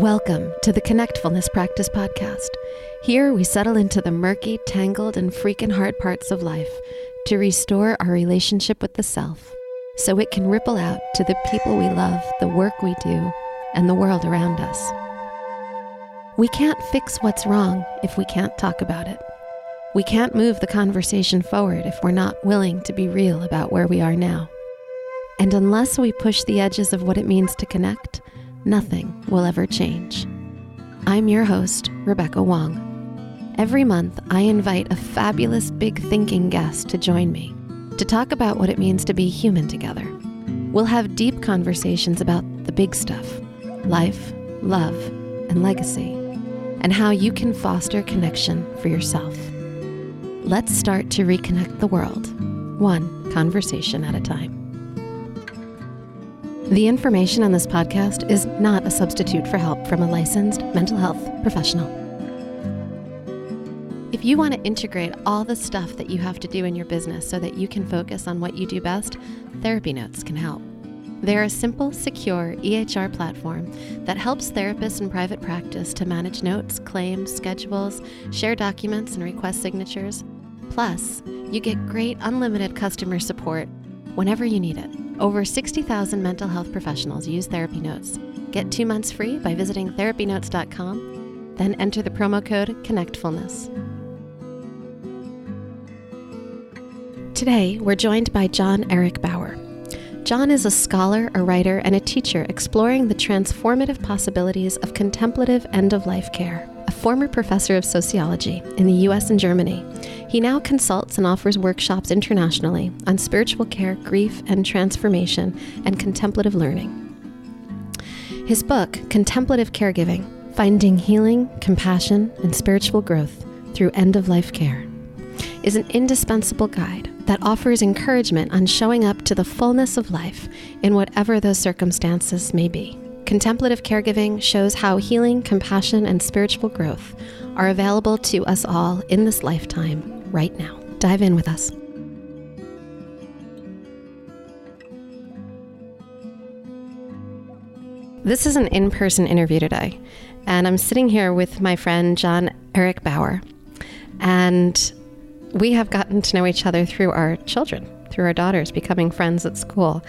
Welcome to the Connectfulness Practice Podcast. Here we settle into the murky, tangled, and freaking hard parts of life to restore our relationship with the self so it can ripple out to the people we love, the work we do, and the world around us. We can't fix what's wrong if we can't talk about it. We can't move the conversation forward if we're not willing to be real about where we are now. And unless we push the edges of what it means to connect, nothing will ever change. I'm your host, Rebecca Wong. Every month, I invite a fabulous big thinking guest to join me to talk about what it means to be human together. We'll have deep conversations about the big stuff, life, love, and legacy, and how you can foster connection for yourself. Let's start to reconnect the world, one conversation at a time. The information on this podcast is not a substitute for help from a licensed mental health professional. If you want to integrate all the stuff that you have to do in your business so that you can focus on what you do best, Therapy Notes can help. They're a simple, secure EHR platform that helps therapists in private practice to manage notes, claims, schedules, share documents, and request signatures. Plus, you get great unlimited customer support whenever you need it. Over 60,000 mental health professionals use Therapy Notes. Get 2 months free by visiting therapynotes.com, then enter the promo code Connectfulness. Today, we're joined by John Eric Baugher. John is a scholar, a writer, and a teacher exploring the transformative possibilities of contemplative end-of-life care. A former professor of sociology in the US and Germany, he now consults and offers workshops internationally on spiritual care, grief and transformation, and contemplative learning. His book, Contemplative Caregiving, Finding Healing, Compassion, and Spiritual Growth Through End-of-Life Care, is an indispensable guide that offers encouragement on showing up to the fullness of life in whatever those circumstances may be. Contemplative Caregiving shows how healing, compassion, and spiritual growth are available to us all in this lifetime right now. Dive in with us. This is an in-person interview today, and I'm sitting here with my friend John Eric Baugher, and we have gotten to know each other through our children, through our daughters becoming friends at school.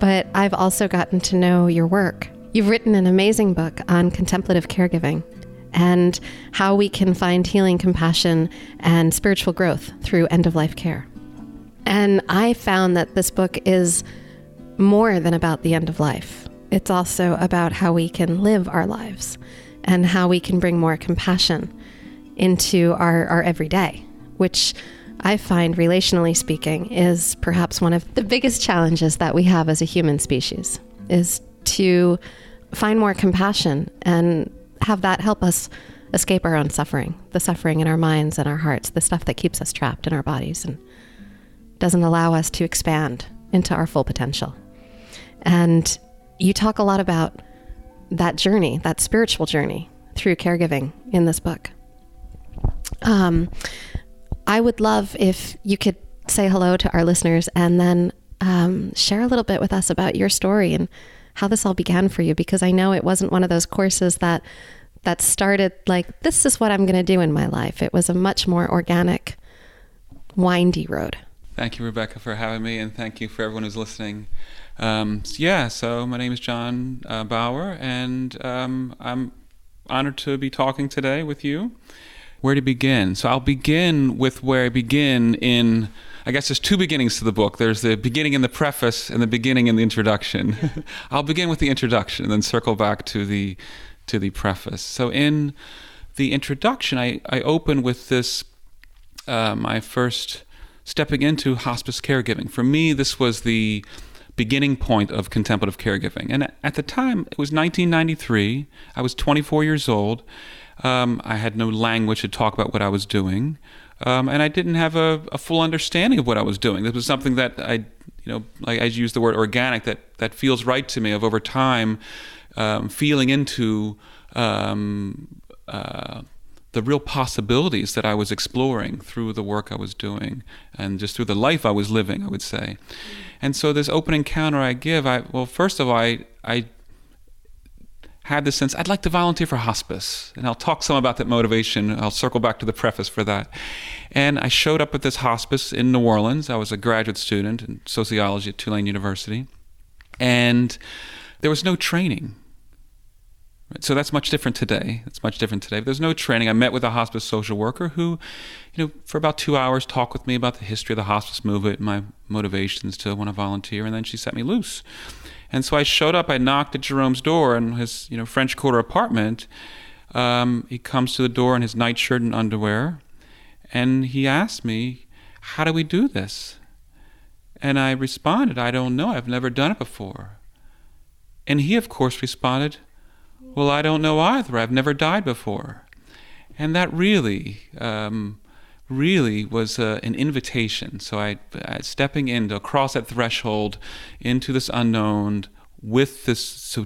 But I've also gotten to know your work. You've written an amazing book on contemplative caregiving and how we can find healing, compassion, and spiritual growth through end-of-life care. And I found that this book is more than about the end of life. It's also about how we can live our lives and how we can bring more compassion into our everyday, which I find, relationally speaking, is perhaps one of the biggest challenges that we have as a human species, is to find more compassion and have that help us escape our own suffering, the suffering in our minds and our hearts, the stuff that keeps us trapped in our bodies and doesn't allow us to expand into our full potential. And you talk a lot about that journey, that spiritual journey through caregiving in this book. I would love if you could say hello to our listeners and then share a little bit with us about your story and how this all began for you, because I know it wasn't one of those courses that started like, this is what I'm going to do in my life. It was a much more organic, windy road. Thank you, Rebecca, for having me, and thank you for everyone who's listening. So my name is John Baugher, and I'm honored to be talking today with you. Where to begin? So I'll begin with where I begin in, I guess there's two beginnings to the book. There's the beginning in the preface and the beginning in the introduction. I'll begin with the introduction and then circle back to the preface. So in the introduction, I open with this, my first stepping into hospice caregiving. For me, this was the beginning point of contemplative caregiving. And at the time, it was 1993. I was 24 years old. I had no language to talk about what I was doing, and I didn't have a full understanding of what I was doing. This was something that I use the word organic, that feels right to me, of over time feeling into the real possibilities that I was exploring through the work I was doing and just through the life I was living, I would say. And so this open encounter I give, first of all, I had this sense, I'd like to volunteer for hospice. And I'll talk some about that motivation. I'll circle back to the preface for that. And I showed up at this hospice in New Orleans. I was a graduate student in sociology at Tulane University. And there was no training. So that's much different today. But there's no training. I met with a hospice social worker who, for about 2 hours talked with me about the history of the hospice movement, my motivations to want to volunteer, and then she set me loose. And so I showed up, I knocked at Jerome's door in his, French Quarter apartment. He comes to the door in his nightshirt and underwear, and he asked me, how do we do this? And I responded, I don't know, I've never done it before. And he, of course, responded, well, I don't know either, I've never died before. And that really was an invitation. So I stepping into across that threshold into this unknown with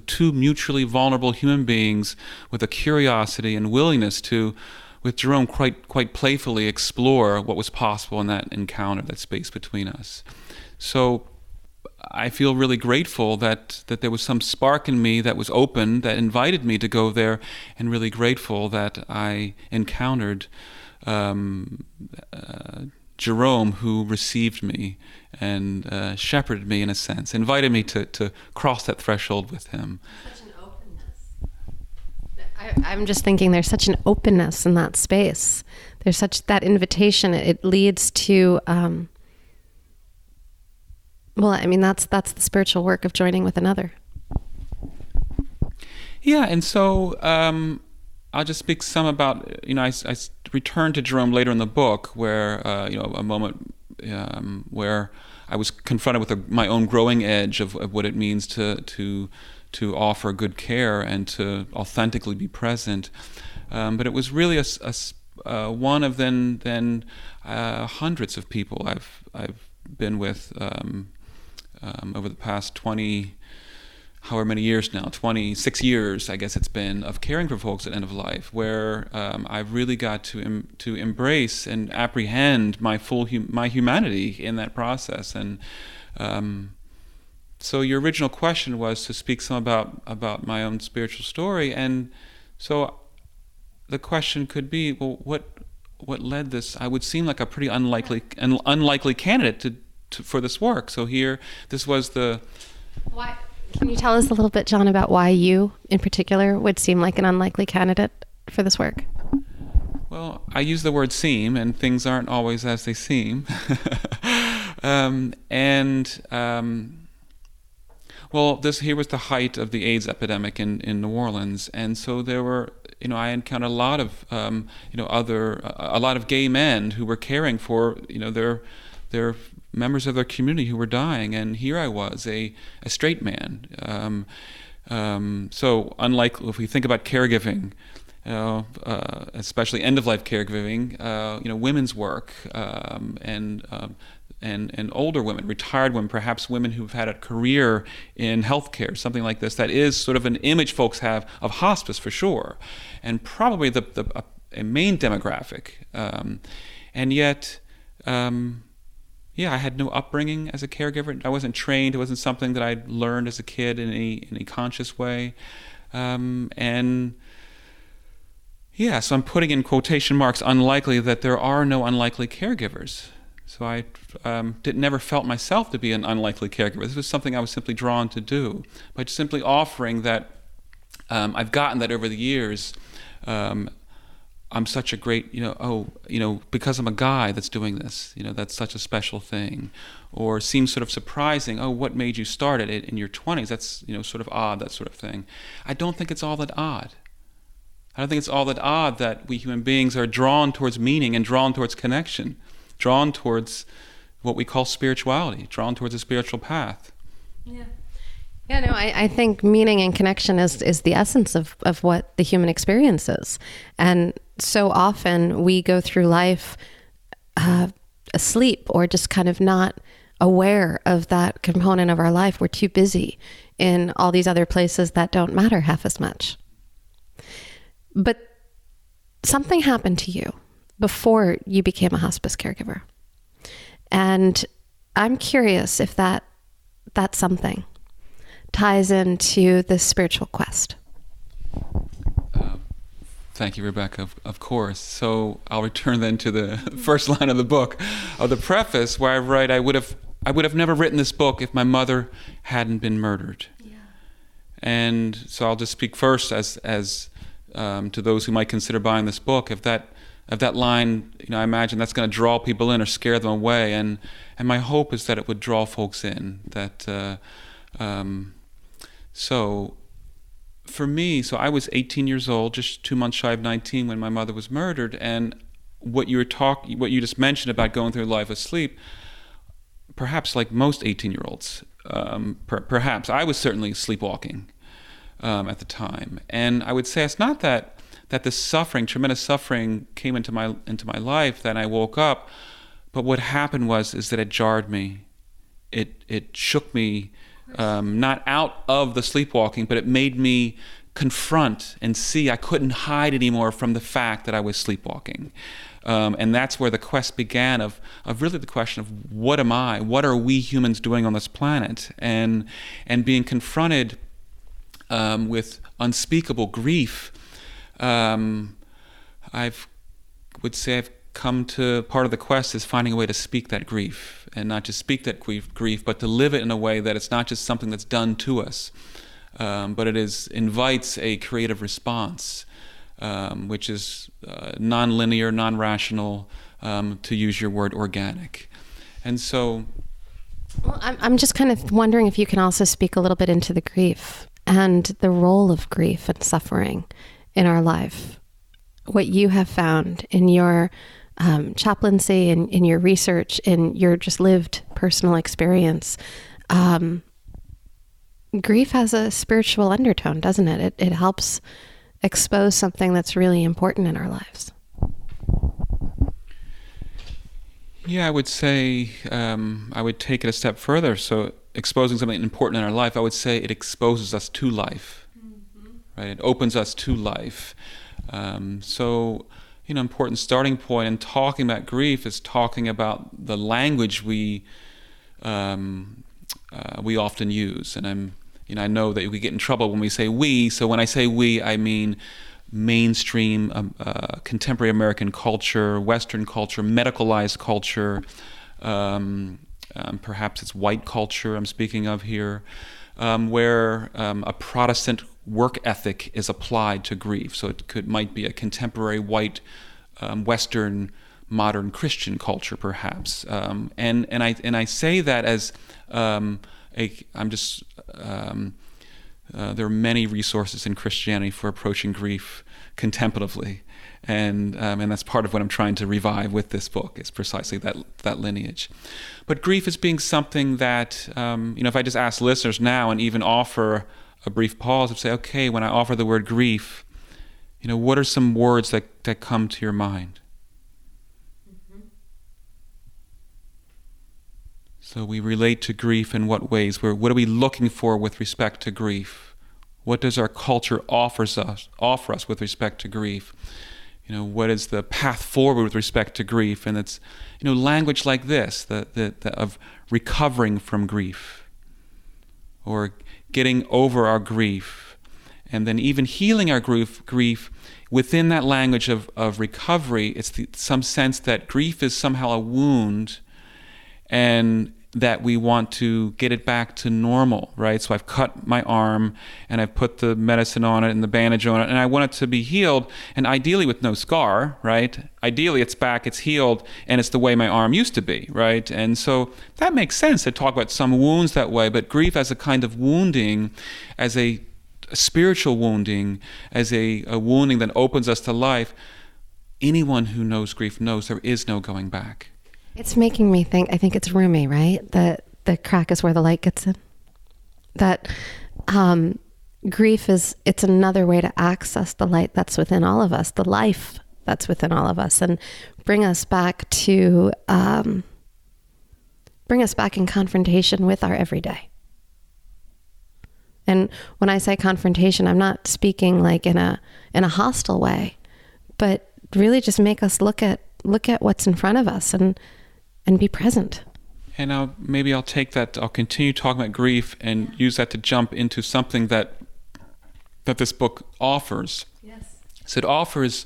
two mutually vulnerable human beings with a curiosity and willingness to, with Jerome, quite playfully explore what was possible in that encounter, that space between us. So I feel really grateful that there was some spark in me that was open, that invited me to go there, and really grateful that I encountered Jerome, who received me and shepherded me in a sense, invited me to cross that threshold with him. Such an openness. I'm just thinking there's such an openness in that space. There's such that invitation. It leads to, that's the spiritual work of joining with another. Yeah, and so I'll just speak some about, I returned to Jerome later in the book where, a moment where I was confronted with my own growing edge of what it means to offer good care and to authentically be present. But it was really one of then hundreds of people I've been with over the past 20, however many years now, 26 years, I guess it's been, of caring for folks at end of life, where I've really got to embrace and apprehend my my humanity in that process. And so your original question was to speak some about my own spiritual story, and so the question could be, well, what led this? I would seem like a pretty unlikely candidate for this work. So here, this was the. Why? Can you tell us a little bit, John, about why you, in particular, would seem like an unlikely candidate for this work? Well, I use the word seem, and things aren't always as they seem. Here was the height of the AIDS epidemic in New Orleans, and so there were, I encountered a lot of, a lot of gay men who were caring for, their members of their community who were dying, and here I was, a straight man. So unlike if we think about caregiving, especially end-of-life caregiving, women's work, and older women, retired women, perhaps women who've had a career in healthcare, something like this, that is sort of an image folks have of hospice for sure, and probably a main demographic, and yet. I had no upbringing as a caregiver. I wasn't trained. It wasn't something that I learned as a kid in any conscious way. So I'm putting in quotation marks unlikely that there are no unlikely caregivers. So I never felt myself to be an unlikely caregiver. This was something I was simply drawn to do. By simply offering that, I've gotten that over the years. I'm such a great, because I'm a guy that's doing this, that's such a special thing. Or seems sort of surprising, what made you start it in your 20s? That's, sort of odd, that sort of thing. I don't think it's all that odd. I don't think it's all that odd that we human beings are drawn towards meaning and drawn towards connection, drawn towards what we call spirituality, drawn towards a spiritual path. Yeah. Yeah, no, I think meaning and connection is the essence of what the human experience is. And so often we go through life asleep or just kind of not aware of that component of our life. We're too busy in all these other places that don't matter half as much. But something happened to you before you became a hospice caregiver. And I'm curious if that something ties into this spiritual quest. Thank you, Rebecca. Of course. So I'll return then to the first line of the book, of the preface, where I write, I would have never written this book if my mother hadn't been murdered. Yeah. And so I'll just speak first as to those who might consider buying this book. If that line, I imagine that's going to draw people in or scare them away. And my hope is that it would draw folks in. So for me, I was 18 years old, just 2 months shy of 19 when my mother was murdered. And what you just mentioned about going through life asleep, perhaps like most 18-year-olds, perhaps I was certainly sleepwalking at the time. And I would say it's not that the suffering, tremendous suffering, came into my life, that I woke up, but what happened is that it jarred me. It shook me. Not out of the sleepwalking, but it made me confront and see I couldn't hide anymore from the fact that I was sleepwalking. And that's where the quest began of really the question of what am I? What are we humans doing on this planet? And being confronted with unspeakable grief. I would say I've come to, part of the quest is finding a way to speak that grief, and not just speak that grief, but to live it in a way that it's not just something that's done to us, but it invites a creative response, which is non-linear, non-rational, to use your word, organic. And so... Well, I'm just kind of wondering if you can also speak a little bit into the grief and the role of grief and suffering in our life. What you have found in your chaplaincy, in your research, in your just lived personal experience. Grief has a spiritual undertone, doesn't it? It helps expose something that's really important in our lives. Yeah, I would say, I would take it a step further. So exposing something important in our life, I would say it exposes us to life, right? It opens us to life. Important starting point in talking about grief is talking about the language we often use. And I know that we get in trouble when we say we. So when I say we, I mean mainstream contemporary American culture, Western culture, medicalized culture. Perhaps it's white culture I'm speaking of here, where a Protestant work ethic is applied to grief. So it might be a contemporary white Western modern Christian culture, perhaps. And I say that as there are many resources in Christianity for approaching grief contemplatively, and that's part of what I'm trying to revive with this book, is precisely that lineage. But grief is being something that if I just ask listeners now and even offer a brief pause and say, okay, when I offer the word grief, what are some words that come to your mind? Mm-hmm. So we relate to grief in what ways? What are we looking for with respect to grief? What does our culture offer us with respect to grief? What is the path forward with respect to grief? And it's language like this, of recovering from grief, or getting over our grief, and then even healing our grief within that language of recovery. It's some sense that grief is somehow a wound, and that we want to get it back to normal, right? So I've cut my arm, and I've put the medicine on it and the bandage on it, and I want it to be healed, and ideally with no scar, right? Ideally it's back, it's healed, and it's the way my arm used to be, right? And so that makes sense to talk about some wounds that way, but grief as a kind of wounding, as a spiritual wounding, as a wounding that opens us to life, anyone who knows grief knows there is no going back. It's making me think, I think it's Rumi, right? That the crack is where the light gets in. That grief it's another way to access the light that's within all of us, the life that's within all of us, and bring us back in confrontation with our everyday. And when I say confrontation, I'm not speaking like in a hostile way, but really just make us look at what's in front of us and be present. And maybe I'll take that, I'll continue talking about grief and use that to jump into something that this book offers. Yes. So it offers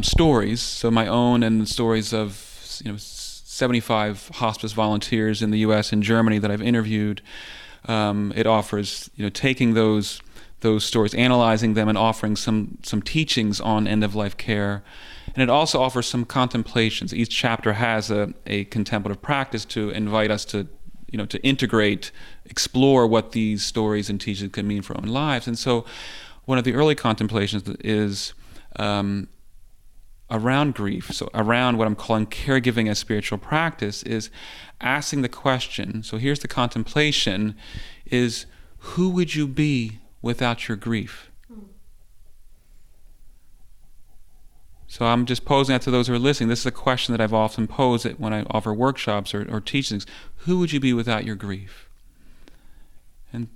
stories, so my own and the stories of 75 hospice volunteers in the U.S. and Germany that I've interviewed. It offers taking those stories, analyzing them, and offering some teachings on end-of-life care. And it also offers some contemplations. Each chapter has a contemplative practice to invite us to integrate, explore what these stories and teachings can mean for our own lives. And so one of the early contemplations is around grief, so around what I'm calling caregiving as spiritual practice, is asking the question, so here's the contemplation, is who would you be without your grief? So I'm just posing that to those who are listening. This is a question that I've often posed when I offer workshops or teachings. Who would you be without your grief? And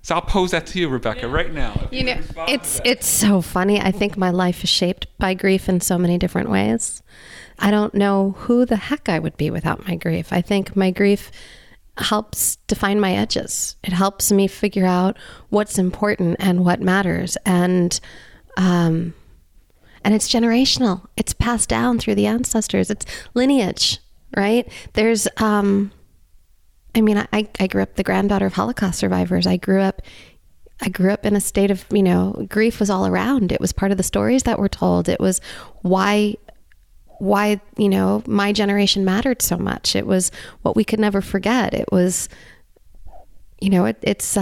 so I'll pose that to you, Rebecca, right now. It's so funny. I think my life is shaped by grief in so many different ways. I don't know who the heck I would be without my grief. I think my grief helps define my edges. It helps me figure out what's important and what matters. And it's generational. It's passed down through the ancestors. It's lineage, right? There's, I grew up the granddaughter of Holocaust survivors. I grew up in a state of, grief was all around. It was part of the stories that were told. It was why, my generation mattered so much. It was what we could never forget. It was, it's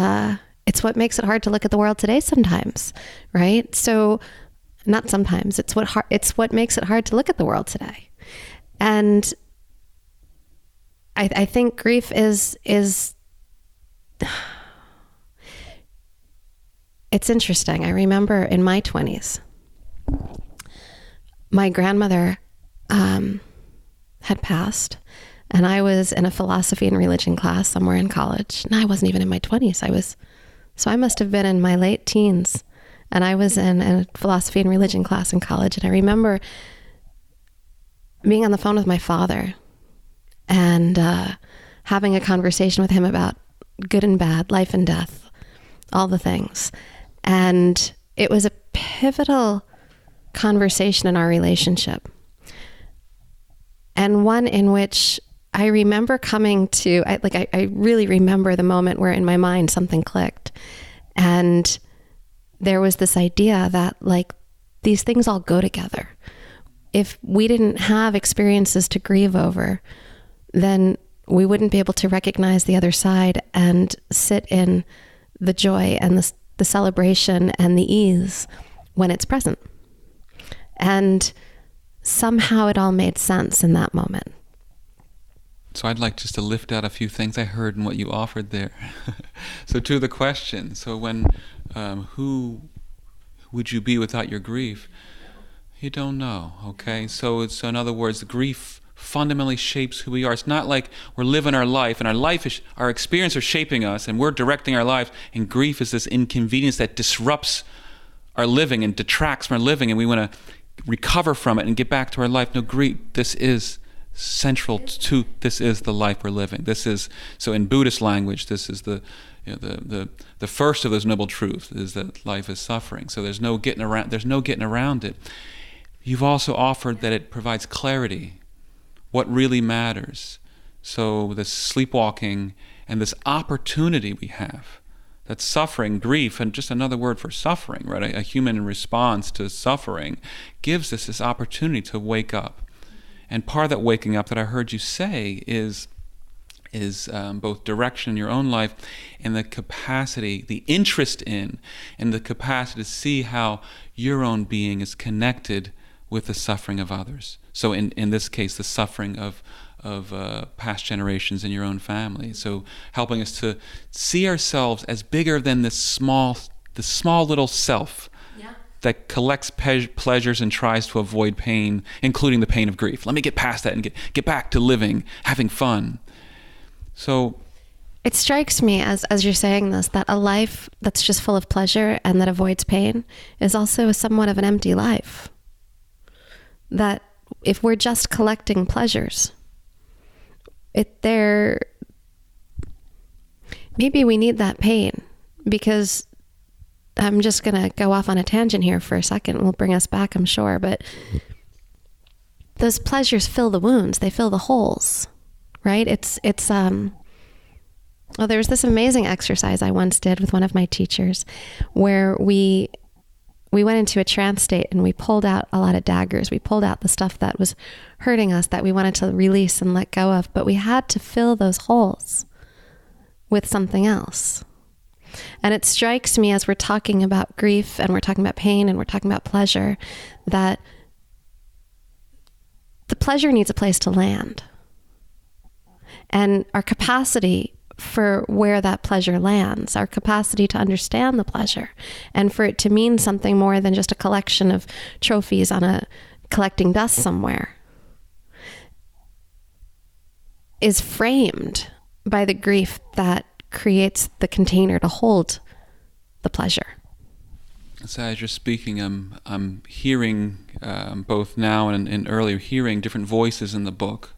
what makes it hard to look at the world today sometimes, right? So, not sometimes. It's what makes it hard to look at the world today. And I think grief is it's interesting. I remember in my 20s, my grandmother had passed, and I was in a philosophy and religion class somewhere in college. And I wasn't even in my 20s. I must have been in my late teens. And I was in a philosophy and religion class in college. And I remember being on the phone with my father and having a conversation with him about good and bad, life and death, all the things. And it was a pivotal conversation in our relationship. And one in which I remember coming to, I really remember the moment where in my mind something clicked. And there was this idea that these things all go together. If we didn't have experiences to grieve over, then we wouldn't be able to recognize the other side and sit in the joy and the celebration and the ease when it's present. And somehow it all made sense in that moment. So I'd like just to lift out a few things I heard in what you offered there. So to the question, so when who would you be without your grief? You don't know, okay? So in other words, grief fundamentally shapes who we are. It's not like we're living our life and our experience are shaping us and we're directing our lives, and grief is this inconvenience that disrupts our living and detracts from our living, and we want to recover from it and get back to our life. No, grief, this is central to, this is the life we're living. This is, so in Buddhist language, this is the first of those noble truths, is that life is suffering. So there's no getting around it. You've also offered that it provides clarity, what really matters. So this sleepwalking and this opportunity we have, that suffering, grief, and just another word for suffering, right? A human response to suffering gives us this opportunity to wake up. And part of that waking up that I heard you say is both direction in your own life and the capacity, the interest in, and the capacity to see how your own being is connected with the suffering of others. So in this case, the suffering of past generations in your own family. So helping us to see ourselves as bigger than the small little self that collects pleasures and tries to avoid pain, including the pain of grief. Let me get past that and get back to living, having fun. So it strikes me as you're saying this, that a life that's just full of pleasure and that avoids pain is also somewhat of an empty life. That if we're just collecting pleasures, maybe we need that pain, because I'm just going to go off on a tangent here for a second. We'll bring us back, I'm sure. But those pleasures fill the wounds. They fill the holes, right? Well, there was this amazing exercise I once did with one of my teachers where we went into a trance state and we pulled out a lot of daggers. We pulled out the stuff that was hurting us, that we wanted to release and let go of, but we had to fill those holes with something else. And it strikes me as we're talking about grief and we're talking about pain and we're talking about pleasure, that the pleasure needs a place to land. And our capacity for where that pleasure lands, our capacity to understand the pleasure, and for it to mean something more than just a collection of trophies on a collecting dust somewhere, is framed by the grief that creates the container to hold the pleasure. So as you're speaking, I'm hearing both now and earlier, hearing different voices in the book.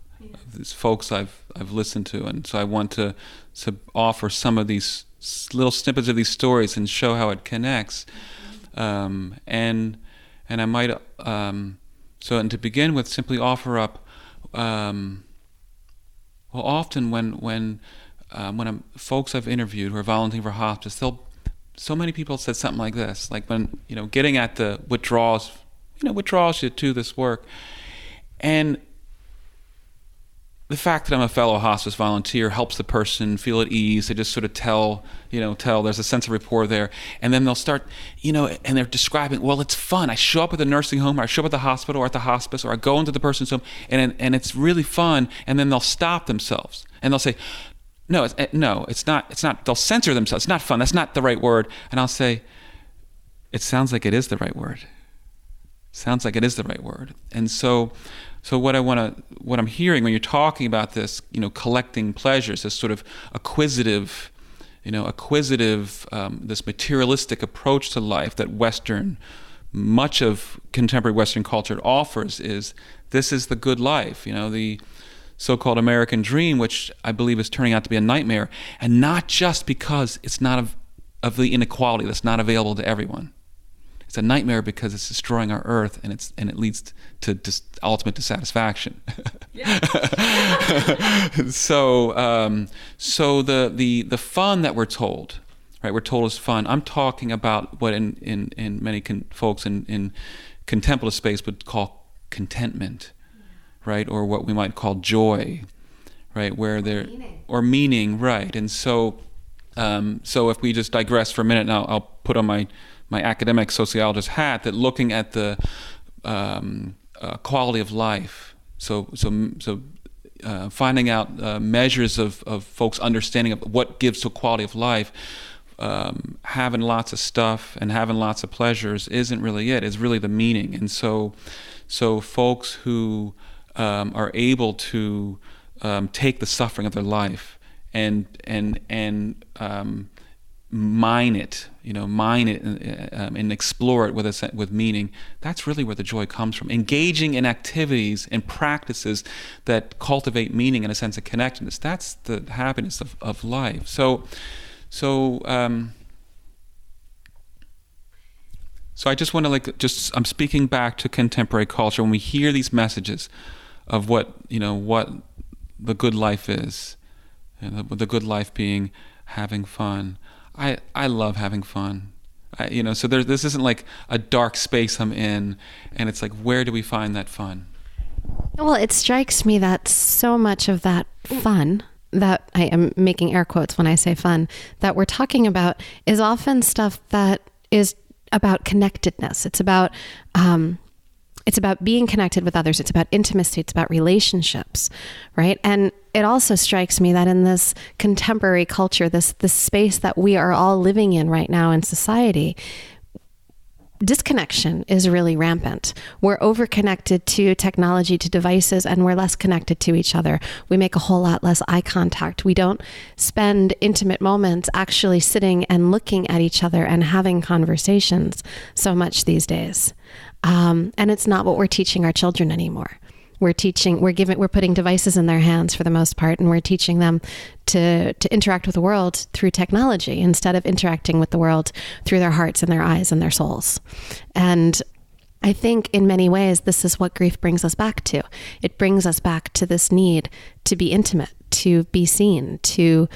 These folks I've listened to, and so I want to offer some of these little snippets of these stories and show how it connects. And I might and to begin with, simply offer up. Well, often when folks I've interviewed who are volunteering for hospice, so many people said something like this, like when getting at the what draws you to this work, and the fact that I'm a fellow hospice volunteer helps the person feel at ease. They just sort of tell there's a sense of rapport there. And then they'll start, and they're describing, well, it's fun. I show up at the nursing home, or I show up at the hospital or at the hospice, or I go into the person's home, and it's really fun. And then they'll stop themselves and they'll say, no, it's not. They'll censor themselves. It's not fun. That's not the right word. And I'll say, it sounds like it is the right word. Sounds like it is the right word. And so what I'm hearing when you're talking about this, collecting pleasures, this sort of acquisitive, this materialistic approach to life that much of contemporary Western culture offers, this is the good life, the so-called American dream, which I believe is turning out to be a nightmare, and not just because it's not of the inequality that's not available to everyone. It's a nightmare because it's destroying our earth, and it leads to ultimate dissatisfaction. So the fun that we're told, right? We're told is fun. I'm talking about what in many folks in contemplative space would call contentment, right? Or what we might call joy, right? Or meaning, right? And so if we just digress for a minute, now I'll put on my academic sociologist hat, that looking at the quality of life, so finding out measures of folks' understanding of what gives to quality of life, having lots of stuff and having lots of pleasures isn't really it. It's really the meaning. And so folks who are able to take the suffering of their life and mine it and explore it with meaning. That's really where the joy comes from. Engaging in activities and practices that cultivate meaning and a sense of connectedness. That's the happiness of life. So I just want to I'm speaking back to contemporary culture. When we hear these messages of what the good life is, and the good life being having fun. I love having fun. So this isn't like a dark space I'm in, and it's like, where do we find that fun? Well, it strikes me that so much of that fun, that I am making air quotes when I say fun, that we're talking about is often stuff that is about connectedness. It's about being connected with others. It's about intimacy. It's about relationships, right? And it also strikes me that in this contemporary culture, this space that we are all living in right now in society, disconnection is really rampant. We're over-connected to technology, to devices, and we're less connected to each other. We make a whole lot less eye contact. We don't spend intimate moments actually sitting and looking at each other and having conversations so much these days. And it's not what we're teaching our children anymore. We're putting devices in their hands for the most part, and we're teaching them to interact with the world through technology instead of interacting with the world through their hearts and their eyes and their souls. And I think in many ways, this is what grief brings us back to. It brings us back to this need to be intimate, to be seen, to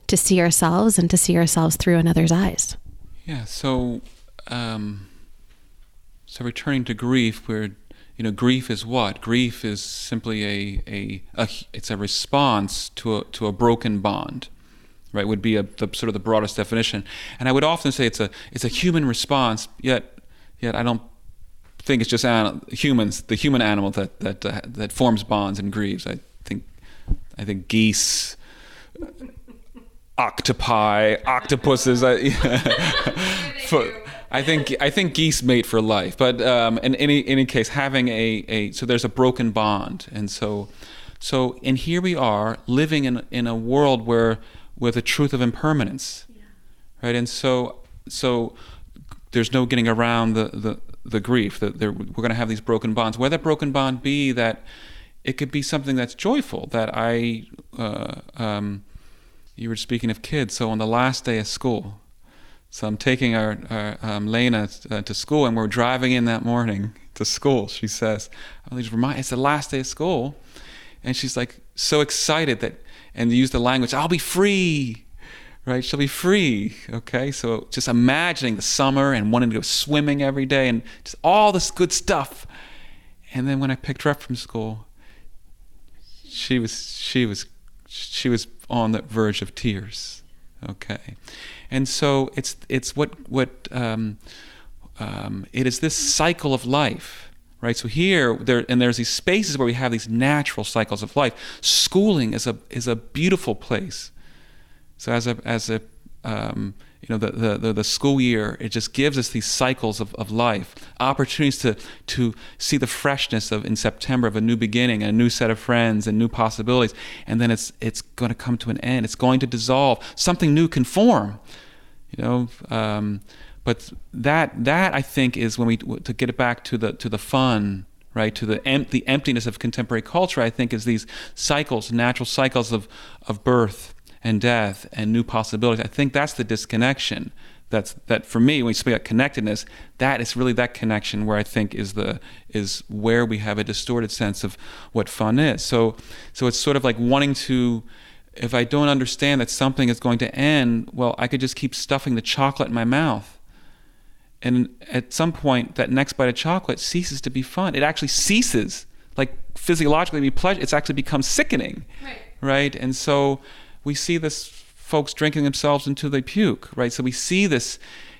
see ourselves and to see ourselves through another's eyes. Yeah. So returning to grief, where grief is what? Grief is simply it's a response to a broken bond, right? Would be the sort of the broadest definition. And I would often say it's a human response. Yet I don't think it's just humans, the human animal that forms bonds and grieves. I think geese, octopi, octopuses. I think geese mate for life. But in any case, having so there's a broken bond, and so here we are living in a world with the truth of impermanence, right? And so there's no getting around the grief that we're going to have these broken bonds. Whether that broken bond be that it could be something that's joyful, that you were speaking of kids. So on the last day of school, so I'm taking our Lena to school, and we're driving in that morning to school. She says, it's the last day of school. And she's like so excited and use the language, I'll be free. Right, she'll be free. Okay, so just imagining the summer and wanting to go swimming every day and just all this good stuff. And then when I picked her up from school, she was on the verge of tears. Okay, and so it is this cycle of life, right? So there's these spaces where we have these natural cycles of life. Schooling is a beautiful place. So the school year, it just gives us these cycles of life, opportunities to see the freshness in September of a new beginning, a new set of friends and new possibilities, and then it's going to come to an end. It's going to dissolve. Something new can form, but that I think is when to get it back to the fun. Right, to the emptiness of contemporary culture, I think is these cycles, natural cycles of birth and death and new possibilities. I think that's the disconnection. That for me, when we speak about connectedness, that is really that connection where I think is where we have a distorted sense of what fun is. So it's sort of like wanting to, if I don't understand that something is going to end, well, I could just keep stuffing the chocolate in my mouth. And at some point, that next bite of chocolate ceases to be fun. It actually ceases, like physiologically to be pleasure. It's actually becomes sickening, right? And so we see this folks drinking themselves until they puke, right? So we see this,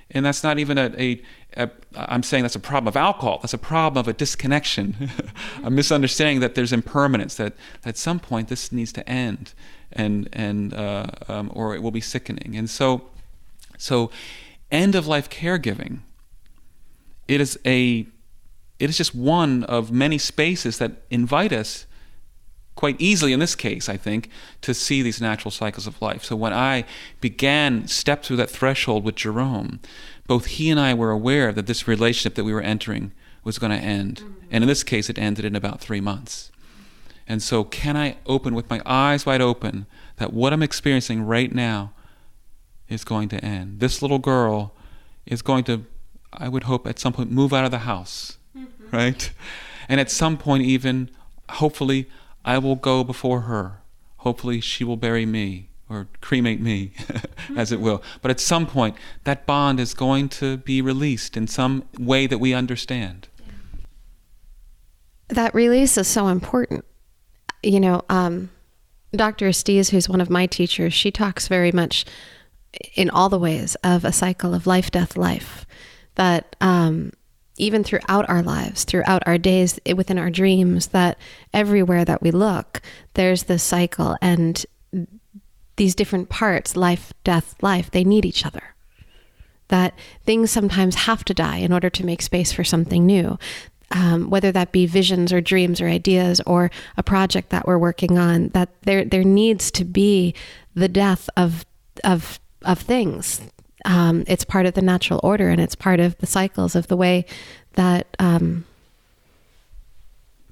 and that's not even I'm saying that's a problem of alcohol. That's a problem of a disconnection, a misunderstanding that there's impermanence, that at some point this needs to end, or it will be sickening. And so end of life caregiving, it is just one of many spaces that invite us quite easily, in this case, I think, to see these natural cycles of life. So when I stepped through that threshold with Jerome, both he and I were aware that this relationship that we were entering was going to end. And in this case, it ended in about 3 months. And so can I open with my eyes wide open that what I'm experiencing right now is going to end? This little girl is going to, I would hope, at some point move out of the house, right? And at some point even, hopefully, I will go before her. Hopefully she will bury me or cremate me, as it will. But at some point, that bond is going to be released in some way that we understand. That release is so important. Dr. Estes, who's one of my teachers, she talks very much in all the ways of a cycle of life, death, life. That even throughout our lives, throughout our days, within our dreams, that everywhere that we look, there's this cycle, and these different parts, life, death, life, they need each other. That things sometimes have to die in order to make space for something new. Whether that be visions or dreams or ideas or a project that we're working on, that there needs to be the death of things. It's part of the natural order, and it's part of the cycles of the way that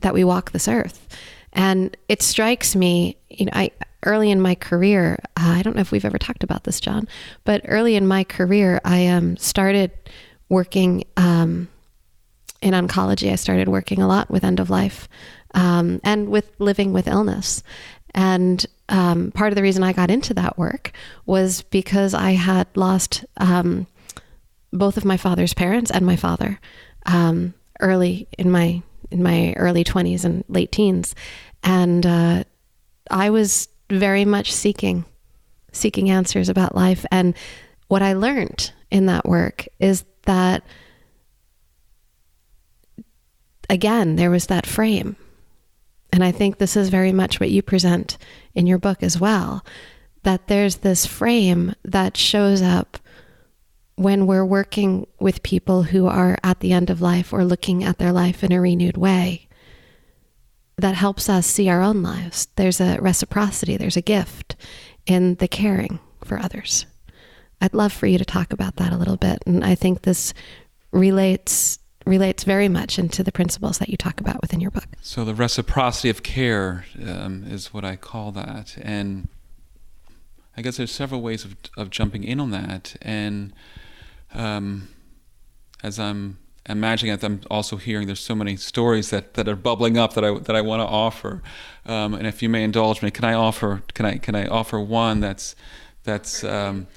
that we walk this earth. And it strikes me, early in my career, I don't know if we've ever talked about this, John, but early in my career, I started working in oncology. I started working a lot with end of life and with living with illness. And part of the reason I got into that work was because I had lost both of my father's parents and my father early in my early 20s and late teens. And I was very much seeking answers about life. And what I learned in that work is that, again, there was that frame. And I think this is very much what you present in your book as well, that there's this frame that shows up when we're working with people who are at the end of life or looking at their life in a renewed way, that helps us see our own lives. There's a reciprocity, there's a gift in the caring for others. I'd love for you to talk about that a little bit. And I think this relates very much into the principles that you talk about within your book. So the reciprocity of care is what I call that. And I guess there's several ways of jumping in on that. And as I'm imagining it, I'm also hearing there's so many stories that are bubbling up that I want to offer. And if you may indulge me, can I offer one that can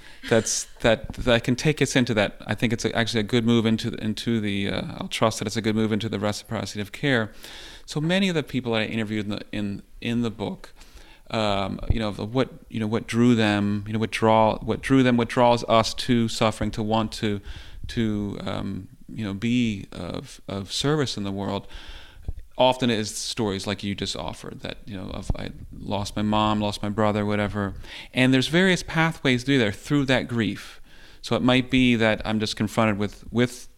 take us into that? I think it's actually a good move into the. I'll trust that it's a good move into the reciprocity of care. So many of the people that I interviewed in the book, what drew them, what draws us to suffering, to want to be of service in the world. Often it is stories like you just offered, that of I lost my mom, lost my brother, whatever, and there's various pathways to do there through that grief. So it might be that I'm just confronted with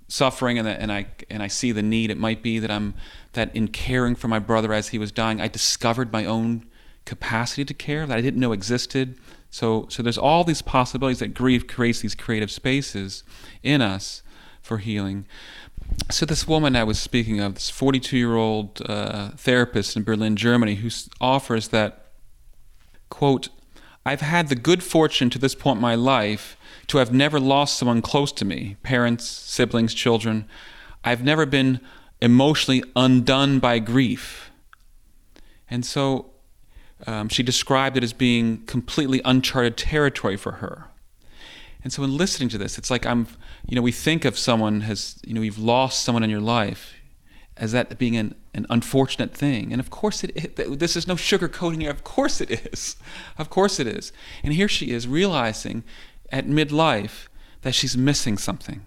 suffering, and I see the need. It might be that in caring for my brother as he was dying, I discovered my own capacity to care that I didn't know existed. So there's all these possibilities that grief creates these creative spaces in us for healing. So this woman I was speaking of, this 42-year-old therapist in Berlin, Germany, who offers that, quote, "I've had the good fortune to this point in my life to have never lost someone close to me, parents, siblings, children. I've never been emotionally undone by grief." And so she described it as being completely uncharted territory for her. And so in listening to this, it's like we think of someone as, you've lost someone in your life as that being an unfortunate thing. And of course this is no sugarcoating here. Of course it is. Of course it is. And here she is realizing at midlife that she's missing something.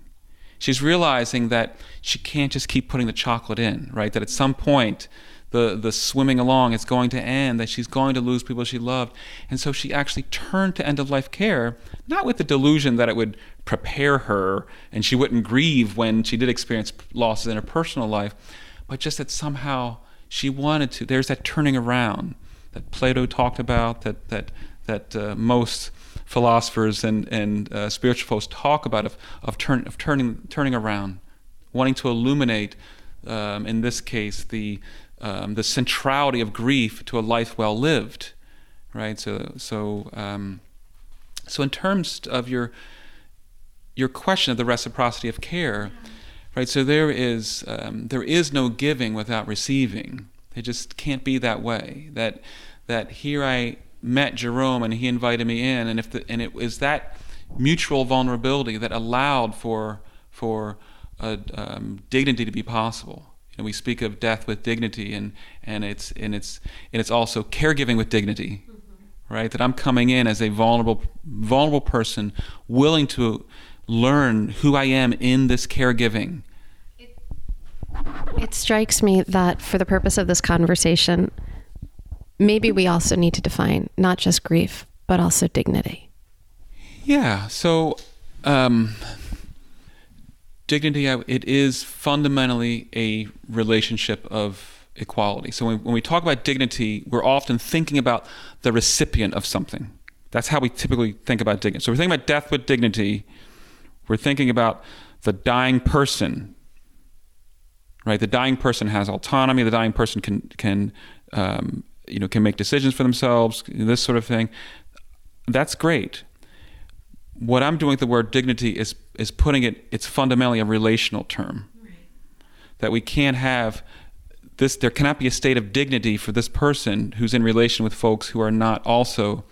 She's realizing that she can't just keep putting the chocolate in, right? That at some point the swimming along is going to end, that she's going to lose people she loved. And so she actually turned to end-of-life care, not with the delusion that it would prepare her and she wouldn't grieve when she did experience losses in her personal life, but just that somehow she wanted to. There's that turning around that Plato talked about, that most philosophers and spiritual folks talk about, of turning around, wanting to illuminate, in this case, the centrality of grief to a life well lived, right? So in terms of your question of the reciprocity of care, right? So there is no giving without receiving. It just can't be that way. That here I met Jerome and he invited me in, and it was that mutual vulnerability that allowed for dignity to be possible. We speak of death with dignity, and it's also caregiving with dignity, right? That I'm coming in as a vulnerable person, willing to learn who I am in this caregiving. It strikes me that for the purpose of this conversation, maybe we also need to define not just grief, but also dignity. Yeah. So. Dignity, it is fundamentally a relationship of equality. So when we talk about dignity, we're often thinking about the recipient of something. That's how we typically think about dignity. So we're thinking about death with dignity. We're thinking about the dying person right? The dying person has autonomy. The dying person can make decisions for themselves, this sort of thing. That's great. What I'm doing with the word dignity is putting it's fundamentally a relational term. Right. That we can't have this, there cannot be a state of dignity for this person who's in relation with folks who are not also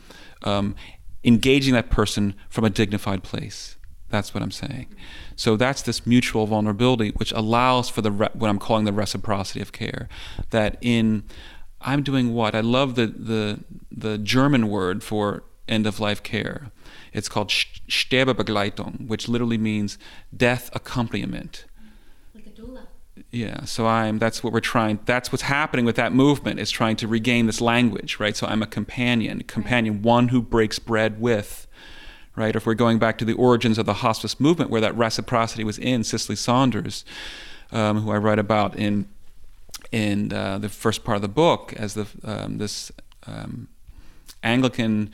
engaging that person from a dignified place. That's what I'm saying. So that's this mutual vulnerability, which allows for what I'm calling the reciprocity of care. That I'm doing what? I love the German word for end-of-life care. It's called Sterbebegleitung, which literally means death accompaniment. Like a doula. Yeah, so that's what's happening with that movement, is trying to regain this language, right? So I'm a companion, right. One who breaks bread with, right? If we're going back to the origins of the hospice movement, where that reciprocity was in, Cicely Saunders, who I write about in the first part of the book, as this Anglican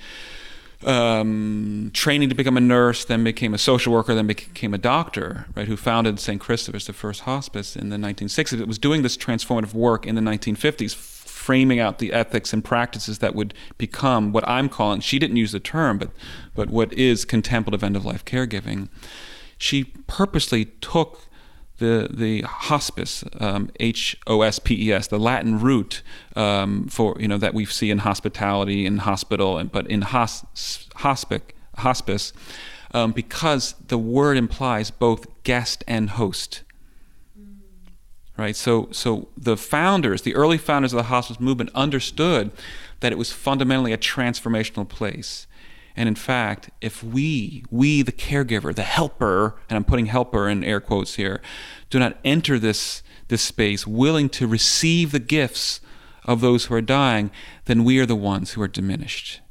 training to become a nurse, then became a social worker, then became a doctor, right, who founded St. Christopher's, the first hospice in the 1960s. It was doing this transformative work in the 1950s, framing out the ethics and practices that would become what I'm calling, she didn't use the term, but what is contemplative end-of-life caregiving. She purposely took the hospice, HOSPES, the Latin root for that we see in hospitality, in hospital, but in hospice, because the word implies both guest and host. Right. So the early founders of the hospice movement understood that it was fundamentally a transformational place. And in fact, if we the caregiver, the helper, and I'm putting helper in air quotes here, do not enter this space willing to receive the gifts of those who are dying, then we are the ones who are diminished.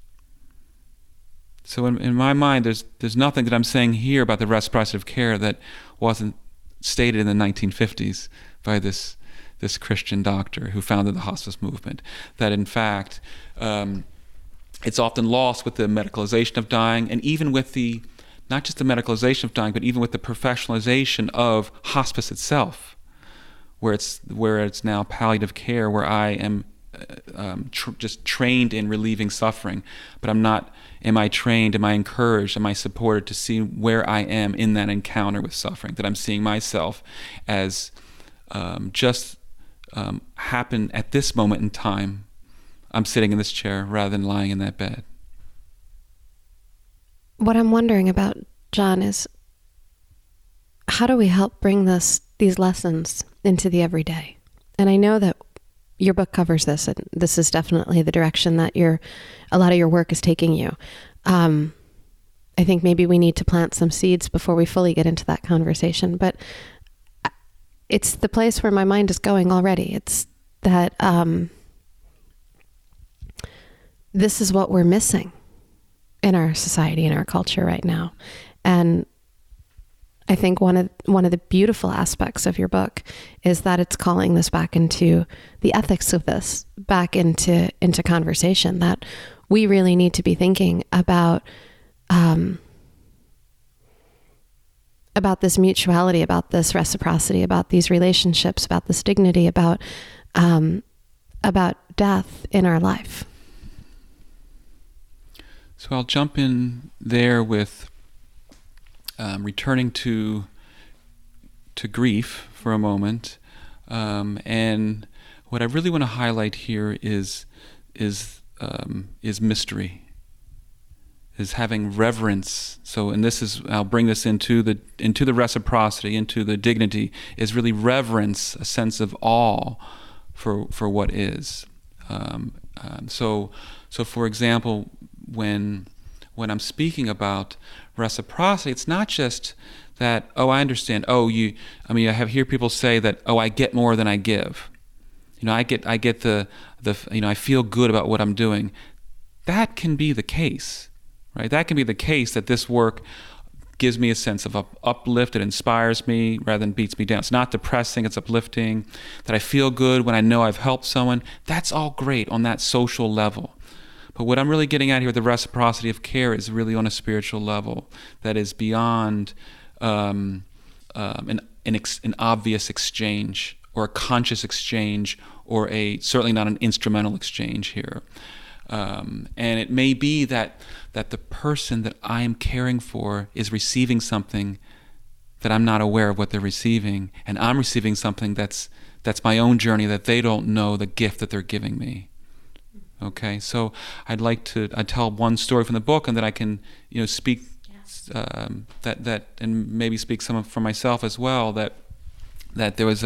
So in my mind, there's nothing that I'm saying here about the reciprocity of care that wasn't stated in the 1950s by this Christian doctor who founded the hospice movement. That in fact, it's often lost with the medicalization of dying, and even with not just the medicalization of dying, but even with the professionalization of hospice itself, where it's now palliative care, where I am just trained in relieving suffering, but I'm not. Am I trained? Am I encouraged? Am I supported to see where I am in that encounter with suffering? That I'm seeing myself as happen at this moment in time. I'm sitting in this chair rather than lying in that bed. What I'm wondering about, John, is how do we help bring these lessons into the everyday? And I know that your book covers this, and this is definitely the direction that a lot of your work is taking you. I think maybe we need to plant some seeds before we fully get into that conversation, but it's the place where my mind is going already. It's that this is what we're missing in our society, in our culture right now. And I think one of the beautiful aspects of your book is that it's calling this back into the ethics of this, back into conversation, that we really need to be thinking about this mutuality, about this reciprocity, about these relationships, about this dignity, about death in our life. So I'll jump in there with returning to grief for a moment, and what I really want to highlight here is mystery, is having reverence. So, and I'll bring this into the reciprocity, into the dignity, is really reverence, a sense of awe for what is. So for example, when I'm speaking about reciprocity, it's not just that, I understand, I hear people say that, I get more than I give. I get the I feel good about what I'm doing. That can be the case, right? That can be the case, that this work gives me a sense of uplift, it inspires me rather than beats me down. It's not depressing, it's uplifting, that I feel good when I know I've helped someone. That's all great on that social level. But what I'm really getting at here with the reciprocity of care is really on a spiritual level that is beyond an obvious exchange a conscious exchange, or certainly not an instrumental exchange here. And it may be that the person that I am caring for is receiving something that I'm not aware of what they're receiving, and I'm receiving something that's my own journey that they don't know the gift that they're giving me. Okay, so I tell one story from the book, and then I can speak that and maybe speak some for myself as well. That there was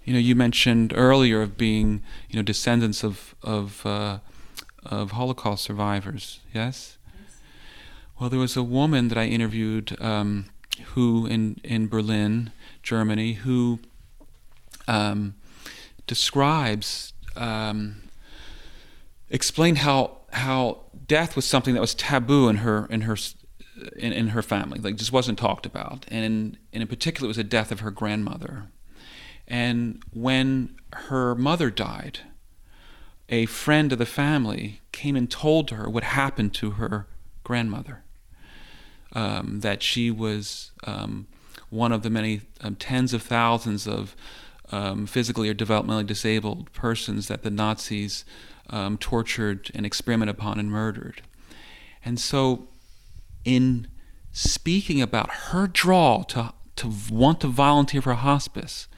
you mentioned earlier of being descendants of Holocaust survivors. Yes. Well, there was a woman that I interviewed who in Berlin, Germany, who describes. Explained how death was something that was taboo in her family, like just wasn't talked about, and in particular it was the death of her grandmother. And when her mother died, a friend of the family came and told her what happened to her grandmother, that she was one of the many tens of thousands of physically or developmentally disabled persons that the Nazis tortured and experimented upon and murdered. And so in speaking about her draw to want to volunteer for hospice,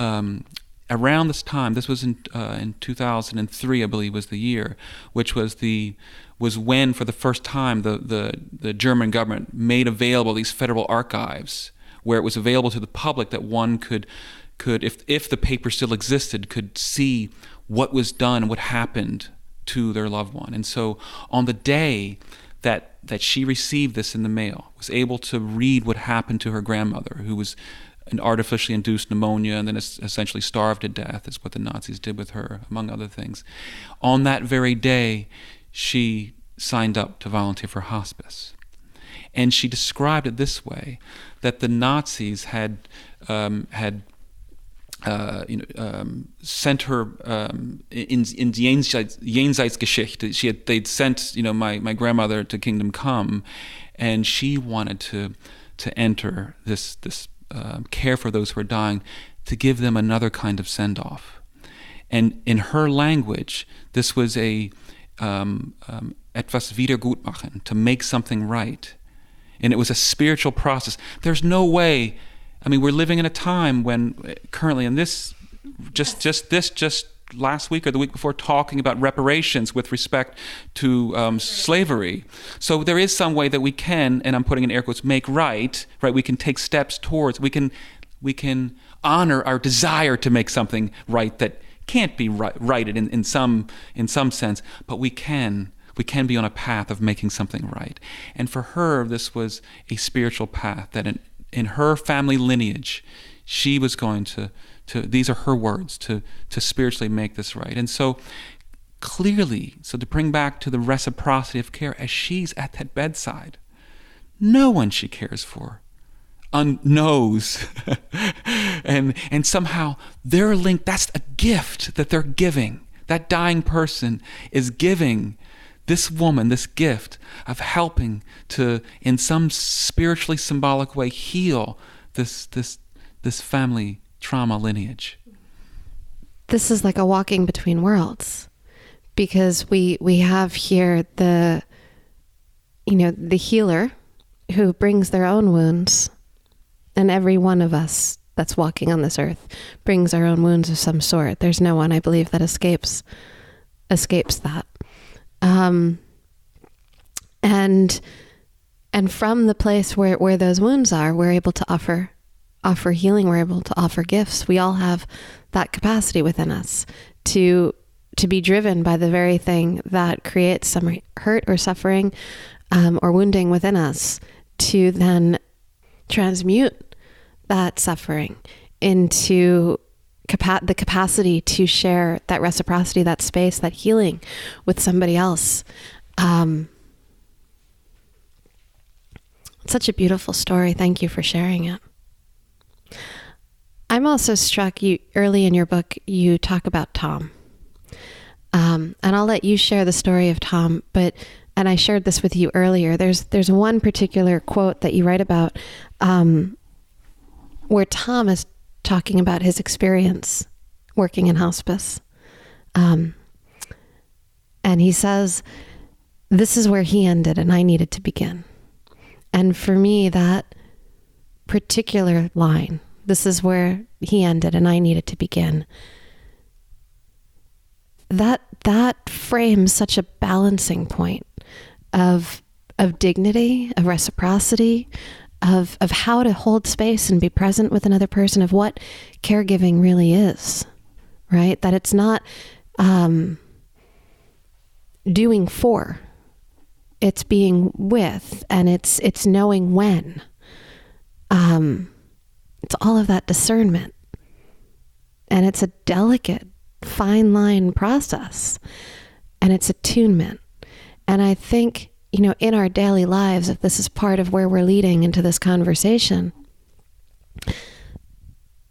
around this time, this was in 2003, I believe was the year, which was when for the first time the German government made available these federal archives, where it was available to the public that one could if the paper still existed, could see what was done, what happened to their loved one. And so on the day that she received this in the mail, was able to read what happened to her grandmother, who was an artificially induced pneumonia and then essentially starved to death, is what the Nazis did with her, among other things. On that very day, she signed up to volunteer for hospice. And she described it this way, that the Nazis had sent her in die Jenseitsgeschichte. They'd sent my grandmother to Kingdom Come, and she wanted to enter this care for those who are dying, to give them another kind of send off. And in her language, this was etwas wiedergutmachen, to make something right. And it was a spiritual process. There's no way. I mean, we're living in a time when currently in this, just last week or the week before, talking about reparations with respect to slavery. So there is some way that we can, and I'm putting in air quotes, make right. We can take steps towards. We can honor our desire to make something right that can't be righted in some sense, but we can be on a path of making something right. And for her, this was a spiritual path that in her family lineage, she was going to these are her words, to spiritually make this right. And so clearly, so to bring back to the reciprocity of care, as she's at that bedside, no one she cares for knows. and somehow they're linked. That's a gift that they're giving. That dying person is giving this woman this gift of helping to, in some spiritually symbolic way, heal this family trauma lineage. This is like a walking between worlds, because we have here the healer who brings their own wounds, and every one of us that's walking on this earth brings our own wounds of some sort. There's no one, I believe, that escapes that. And from the place where those wounds are, we're able to offer healing. We're able to offer gifts. We all have that capacity within us to be driven by the very thing that creates some hurt or suffering or wounding within us, to then transmute that suffering into the capacity to share that reciprocity, that space, that healing with somebody else. Such a beautiful story. Thank you for sharing it. I'm also struck, early in your book, you talk about Tom. And I'll let you share the story of Tom, and I shared this with you earlier. There's one particular quote that you write about where Tom is talking about his experience working in hospice. And he says, this is where he ended and I needed to begin. And for me, that particular line, this is where he ended and I needed to begin, that frames such a balancing point of dignity, of reciprocity, of how to hold space and be present with another person, of what caregiving really is, right? That it's not doing for, it's being with, and it's knowing when. It's all of that discernment. And it's a delicate, fine line process. And it's attunement. And I think, in our daily lives, if this is part of where we're leading into this conversation,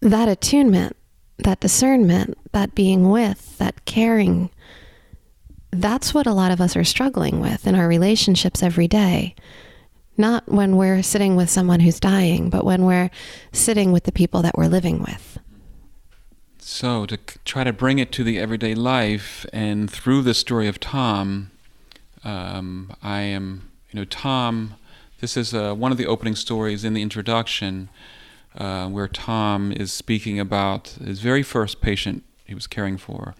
that attunement, that discernment, that being with, that caring, that's what a lot of us are struggling with in our relationships every day. Not when we're sitting with someone who's dying, but when we're sitting with the people that we're living with. So to try to bring it to the everyday life, and through the story of Tom, Tom, this is one of the opening stories in the introduction, where Tom is speaking about his very first patient he was caring for.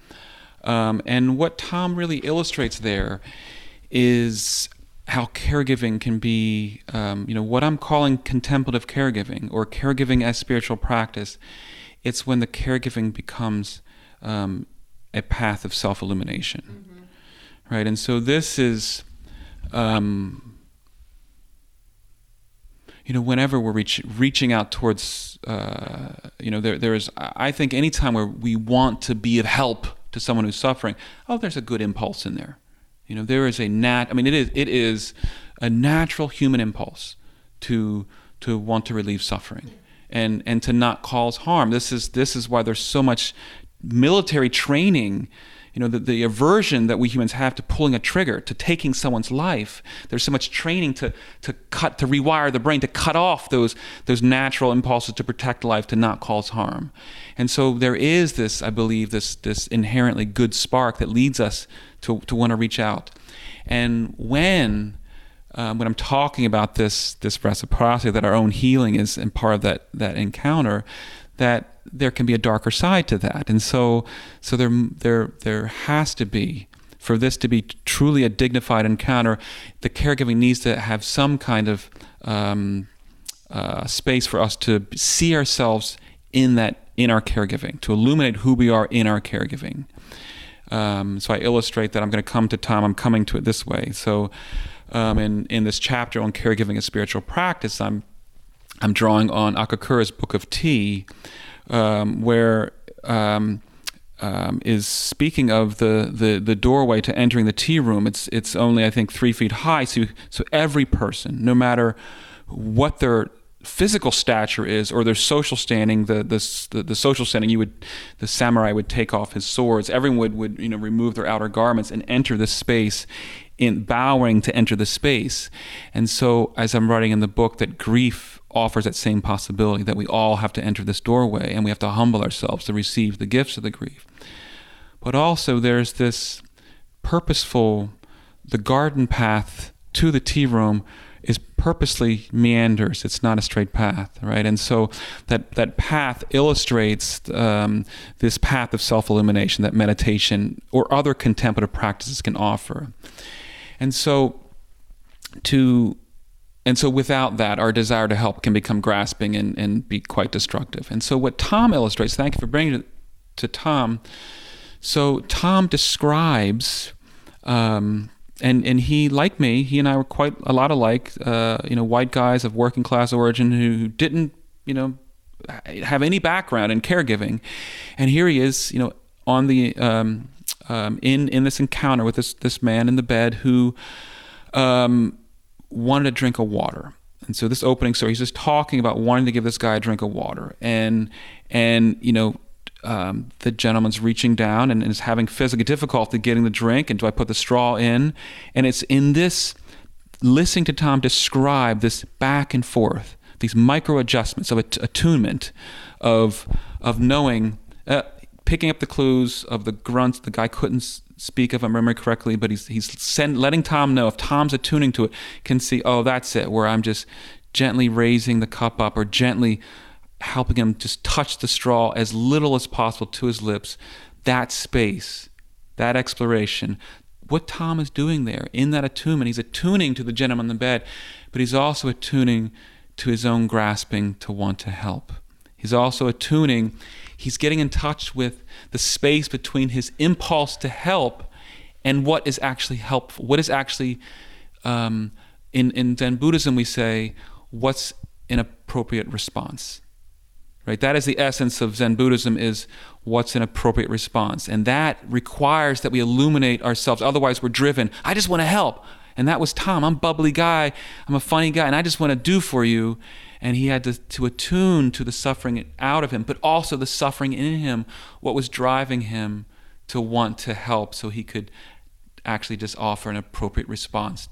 And what Tom really illustrates there is how caregiving can be, what I'm calling contemplative caregiving, or caregiving as spiritual practice. It's when the caregiving becomes a path of self-illumination, mm-hmm. right? And so this is, whenever we're reaching out towards, there is, I think anytime where we want to be of help to someone who's suffering, there's a good impulse in there. There is it is a natural human impulse to want to relieve suffering and to not cause harm. This is why there's so much military training, the aversion that we humans have to pulling a trigger, to taking someone's life. There's so much training to rewire the brain, to cut off those natural impulses to protect life, to not cause harm. And so there is this, I believe, this inherently good spark that leads us to want to reach out. And when I'm talking about this reciprocity, that our own healing is in part of that encounter, that there can be a darker side to that. And so there has to be, for this to be truly a dignified encounter, the caregiving needs to have some kind of space for us to see ourselves in our caregiving, to illuminate who we are in our caregiving. So I illustrate that I'm going to come to Tom, I'm coming to it this way. So in this chapter on caregiving as spiritual practice, I'm drawing on Akakura's Book of Tea, where is speaking of the doorway to entering the tea room. It's only, I think, 3 feet high, so every person, no matter what their physical stature is or their social standing, the social standing, the samurai would take off his swords. Everyone would remove their outer garments and enter the space, in bowing to enter the space. And so, as I'm writing in the book, that grief offers that same possibility, that we all have to enter this doorway and we have to humble ourselves to receive the gifts of the grief. But also there's this purposeful, the garden path to the tea room is purposely meanders. It's not a straight path, right? And so that path illustrates this path of self-illumination that meditation or other contemplative practices can offer. And so without that, our desire to help can become grasping and be quite destructive. And so what Tom illustrates, thank you for bringing it to Tom. So Tom describes, and he, like me, he and I were quite a lot alike, white guys of working class origin who didn't, have any background in caregiving. And here he is, on the, in this encounter with this man in the bed who, wanted a drink of water. And so this opening story, he's just talking about wanting to give this guy a drink of water. And the gentleman's reaching down and is having physical difficulty getting the drink. And do I put the straw in? And it's in this listening to Tom describe this back and forth, these micro adjustments of attunement, of knowing, picking up the clues of the grunts. The guy couldn't speak, if I remember correctly, but he's letting Tom know, if Tom's attuning to it, can see, oh, that's it, where I'm just gently raising the cup up or gently helping him just touch the straw as little as possible to his lips. That space, that exploration, what Tom is doing there in that attunement, he's attuning to the gentleman in the bed, but he's also attuning to his own grasping to want to help. He's also attuning, he's getting in touch with the space between his impulse to help and what is actually helpful, what is actually, in Zen Buddhism we say, what's an appropriate response. Right? That is the essence of Zen Buddhism, is what's an appropriate response. And that requires that we illuminate ourselves. Otherwise, we're driven. I just want to help. And that was Tom. I'm a bubbly guy. I'm a funny guy. And I just want to do for you. And he had to attune to the suffering out of him, but also the suffering in him, what was driving him to want to help, so he could actually just offer an appropriate response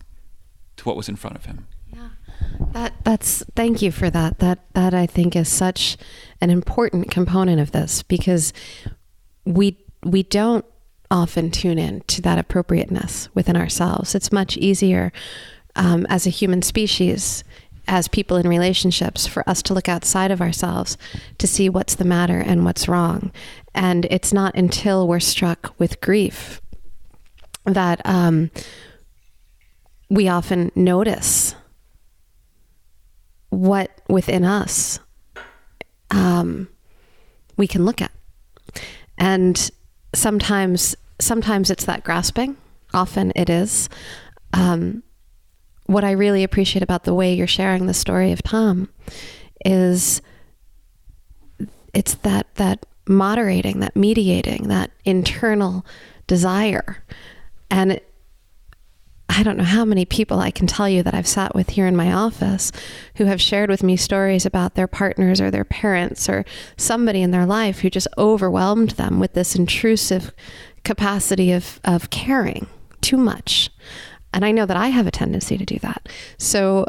to what was in front of him. That's thank you for that. That I think is such an important component of this, because we don't often tune in to that appropriateness within ourselves. It's much easier as a human species, as people in relationships, for us to look outside of ourselves to see what's the matter and what's wrong. And it's not until we're struck with grief that we often notice what within us we can look at. And sometimes it's that grasping. Often it is. What I really appreciate about the way you're sharing the story of Tom is it's that moderating, that mediating, that internal desire. And I don't know how many people I can tell you that I've sat with here in my office who have shared with me stories about their partners or their parents or somebody in their life who just overwhelmed them with this intrusive capacity of caring too much. And I know that I have a tendency to do that. So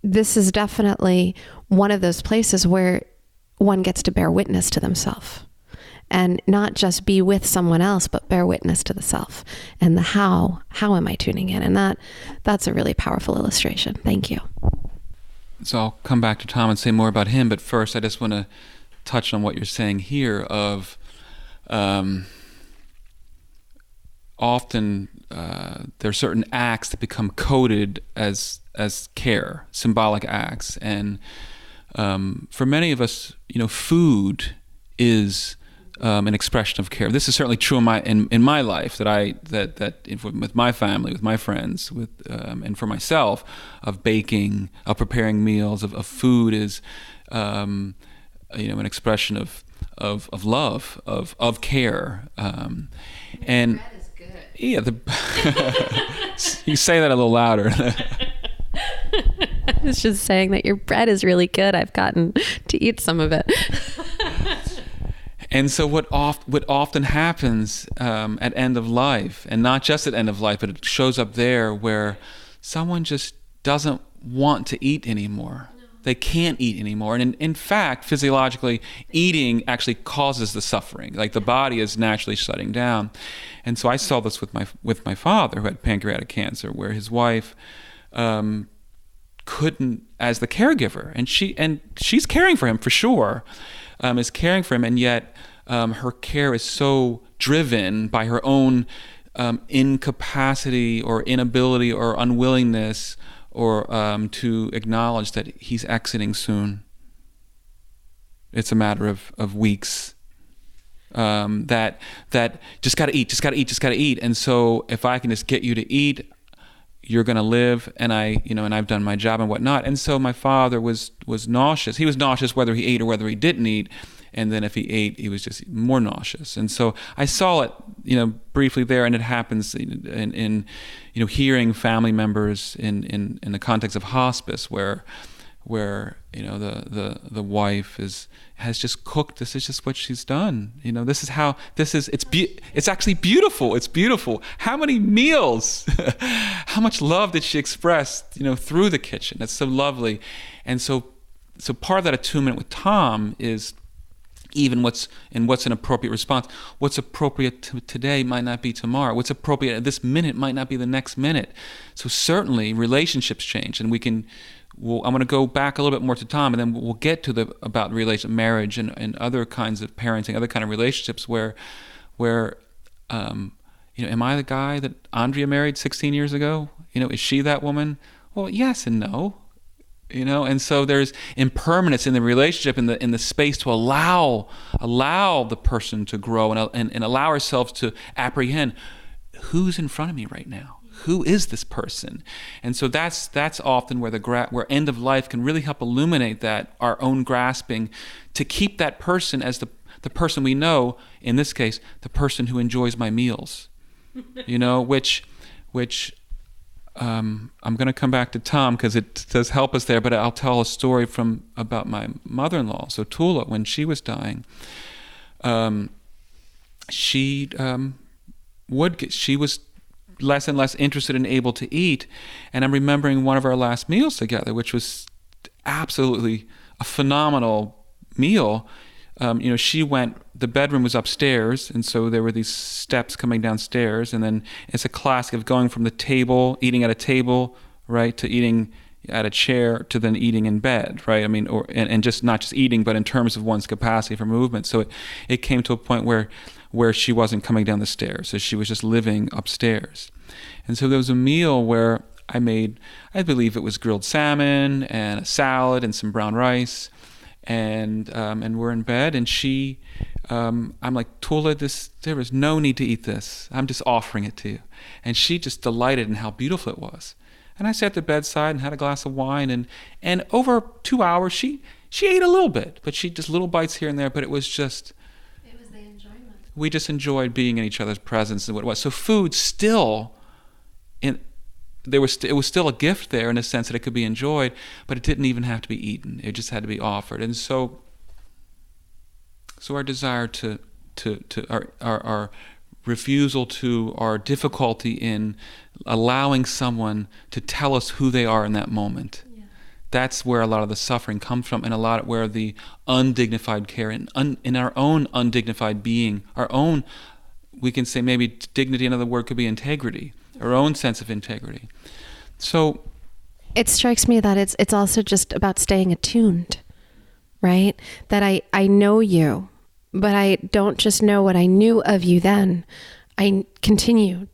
this is definitely one of those places where one gets to bear witness to themselves. And not just be with someone else, but bear witness to the self and the how am I tuning in? And that's a really powerful illustration. Thank you. So I'll come back to Tom and say more about him, but first I just want to touch on what you're saying here of often there are certain acts that become coded as care, symbolic acts. And for many of us, food is an expression of care. This is certainly true in my life, with my family, with my friends, and for myself, of baking, of preparing meals, of food is an expression of love, of care, and bread is good. Yeah, you say that a little louder. I was just saying that your bread is really good. I've gotten to eat some of it. And so what often happens at end of life, and not just at end of life, but it shows up there where someone just doesn't want to eat anymore. No. They can't eat anymore. And in fact, physiologically, eating actually causes the suffering. Like the body is naturally shutting down. And so I saw this with my father, who had pancreatic cancer, where his wife couldn't, as the caregiver, and she's caring for him for sure, is caring for him, and yet her care is so driven by her own incapacity or inability or unwillingness or to acknowledge that he's exiting soon. It's a matter of weeks. That just gotta eat. And so if I can just get you to eat, you're going to live, and I've done my job and whatnot. And so my father was nauseous. He was nauseous whether he ate or whether he didn't eat. And then if he ate, he was just more nauseous. And so I saw it, briefly there, and it happens in hearing family members in the context of hospice, where where the wife has just cooked. This is just what she's done. This is how it's actually beautiful. It's beautiful. How many meals? How much love did she express? Through the kitchen. That's so lovely. And so part of that attunement with Tom is even what's an appropriate response. What's appropriate today might not be tomorrow. What's appropriate at this minute might not be the next minute. So certainly relationships change, and I'm going to go back a little bit more to Tom, and then we'll get to about marriage and other kinds of parenting, other kind of relationships where am I the guy that Andrea married 16 years ago? Is she that woman? Well, yes and no. And so there's impermanence in the relationship, in the space to allow the person to grow and allow ourselves to apprehend who's in front of me right now. Who is this person? And so that's often where end of life can really help illuminate that, our own grasping, to keep that person as the person we know, in this case, the person who enjoys my meals. Which I'm going to come back to Tom because it does help us there, but I'll tell a story about my mother-in-law. So Tula, when she was dying, she was less and less interested and able to eat. And I'm remembering one of our last meals together, which was absolutely a phenomenal meal. The bedroom was upstairs, and so there were these steps coming downstairs, and then it's a classic of going from the table, eating at a table, right, to eating at a chair, to then eating in bed, right? And just not just eating, but in terms of one's capacity for movement. So it came to a point where she wasn't coming down the stairs, so she was just living upstairs. And so there was a meal where I believe it was grilled salmon and a salad and some brown rice, and we're in bed, and I'm like, Tula, there is no need to eat this. I'm just offering it to you. And she just delighted in how beautiful it was. And I sat at the bedside and had a glass of wine, and over 2 hours she ate a little bit, but she just little bites here and there, but it was the enjoyment. We just enjoyed being in each other's presence and what it was. So food still, it was still a gift there in a sense that it could be enjoyed, but it didn't even have to be eaten. It just had to be offered. And so our desire to our refusal to, our difficulty in allowing someone to tell us who they are in that moment. Yeah. That's where a lot of the suffering comes from, and a lot where the undignified care in our own undignified being, our own, we can say maybe dignity, another word could be integrity, our own sense of integrity. So it strikes me that it's also just about staying attuned, right? That I know you, but I don't just know what I knew of you then. I continue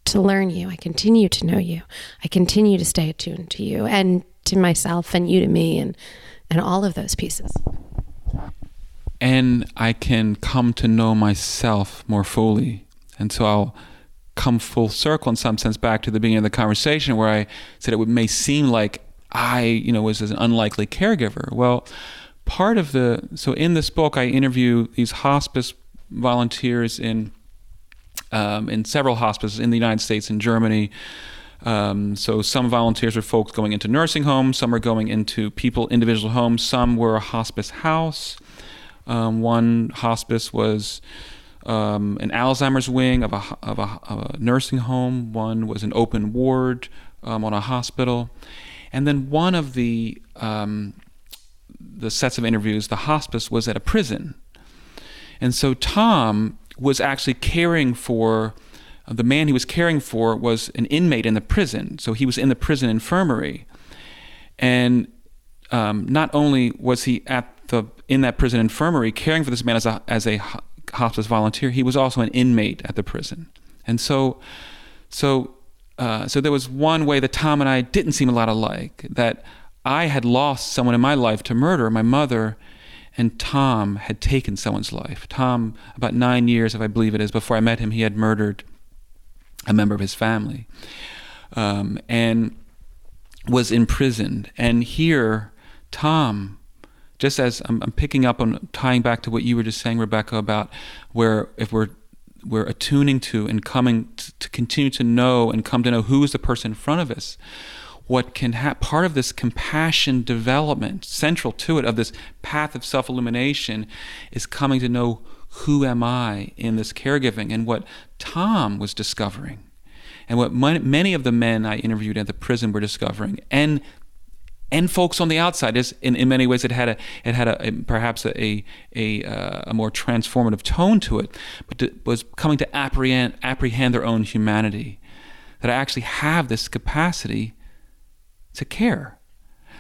to learn you. I continue to know you. I continue to stay attuned to you and to myself and you to me and all of those pieces. And I can come to know myself more fully. And so I'll come full circle in some sense back to the beginning of the conversation where I said it may seem like I, was an unlikely caregiver. Well, so in this book, I interview these hospice volunteers in several hospices in the United States and Germany. So some volunteers are folks going into nursing homes, some are going into individual homes, some were a hospice house. One hospice was an Alzheimer's wing of a nursing home. One was an open ward on a hospital. And then one of the sets of interviews, the hospice, was at a prison. And so Tom was actually caring for, the man he was caring for was an inmate in the prison. So he was in the prison infirmary. And not only was he in that prison infirmary caring for this man as a hospice volunteer, he was also an inmate at the prison. And so there was one way that Tom and I didn't seem a lot alike, that I had lost someone in my life to murder, my mother, and Tom had taken someone's life. Tom, about 9 years, if I believe it is, before I met him, he had murdered a member of his family, and was imprisoned. And here, Tom, just as I'm picking up on tying back to what you were just saying, Rebecca, about where if we're attuning to and coming to continue to know and come to know who is the person in front of us, what can part of this compassion development, central to it, of this path of self-illumination, is coming to know who am I in this caregiving, and what Tom was discovering, and what many of the men I interviewed at the prison were discovering, and folks on the outside. Is in many ways it had perhaps a more transformative tone to it, but it was coming to apprehend their own humanity, that I actually have this capacity to care,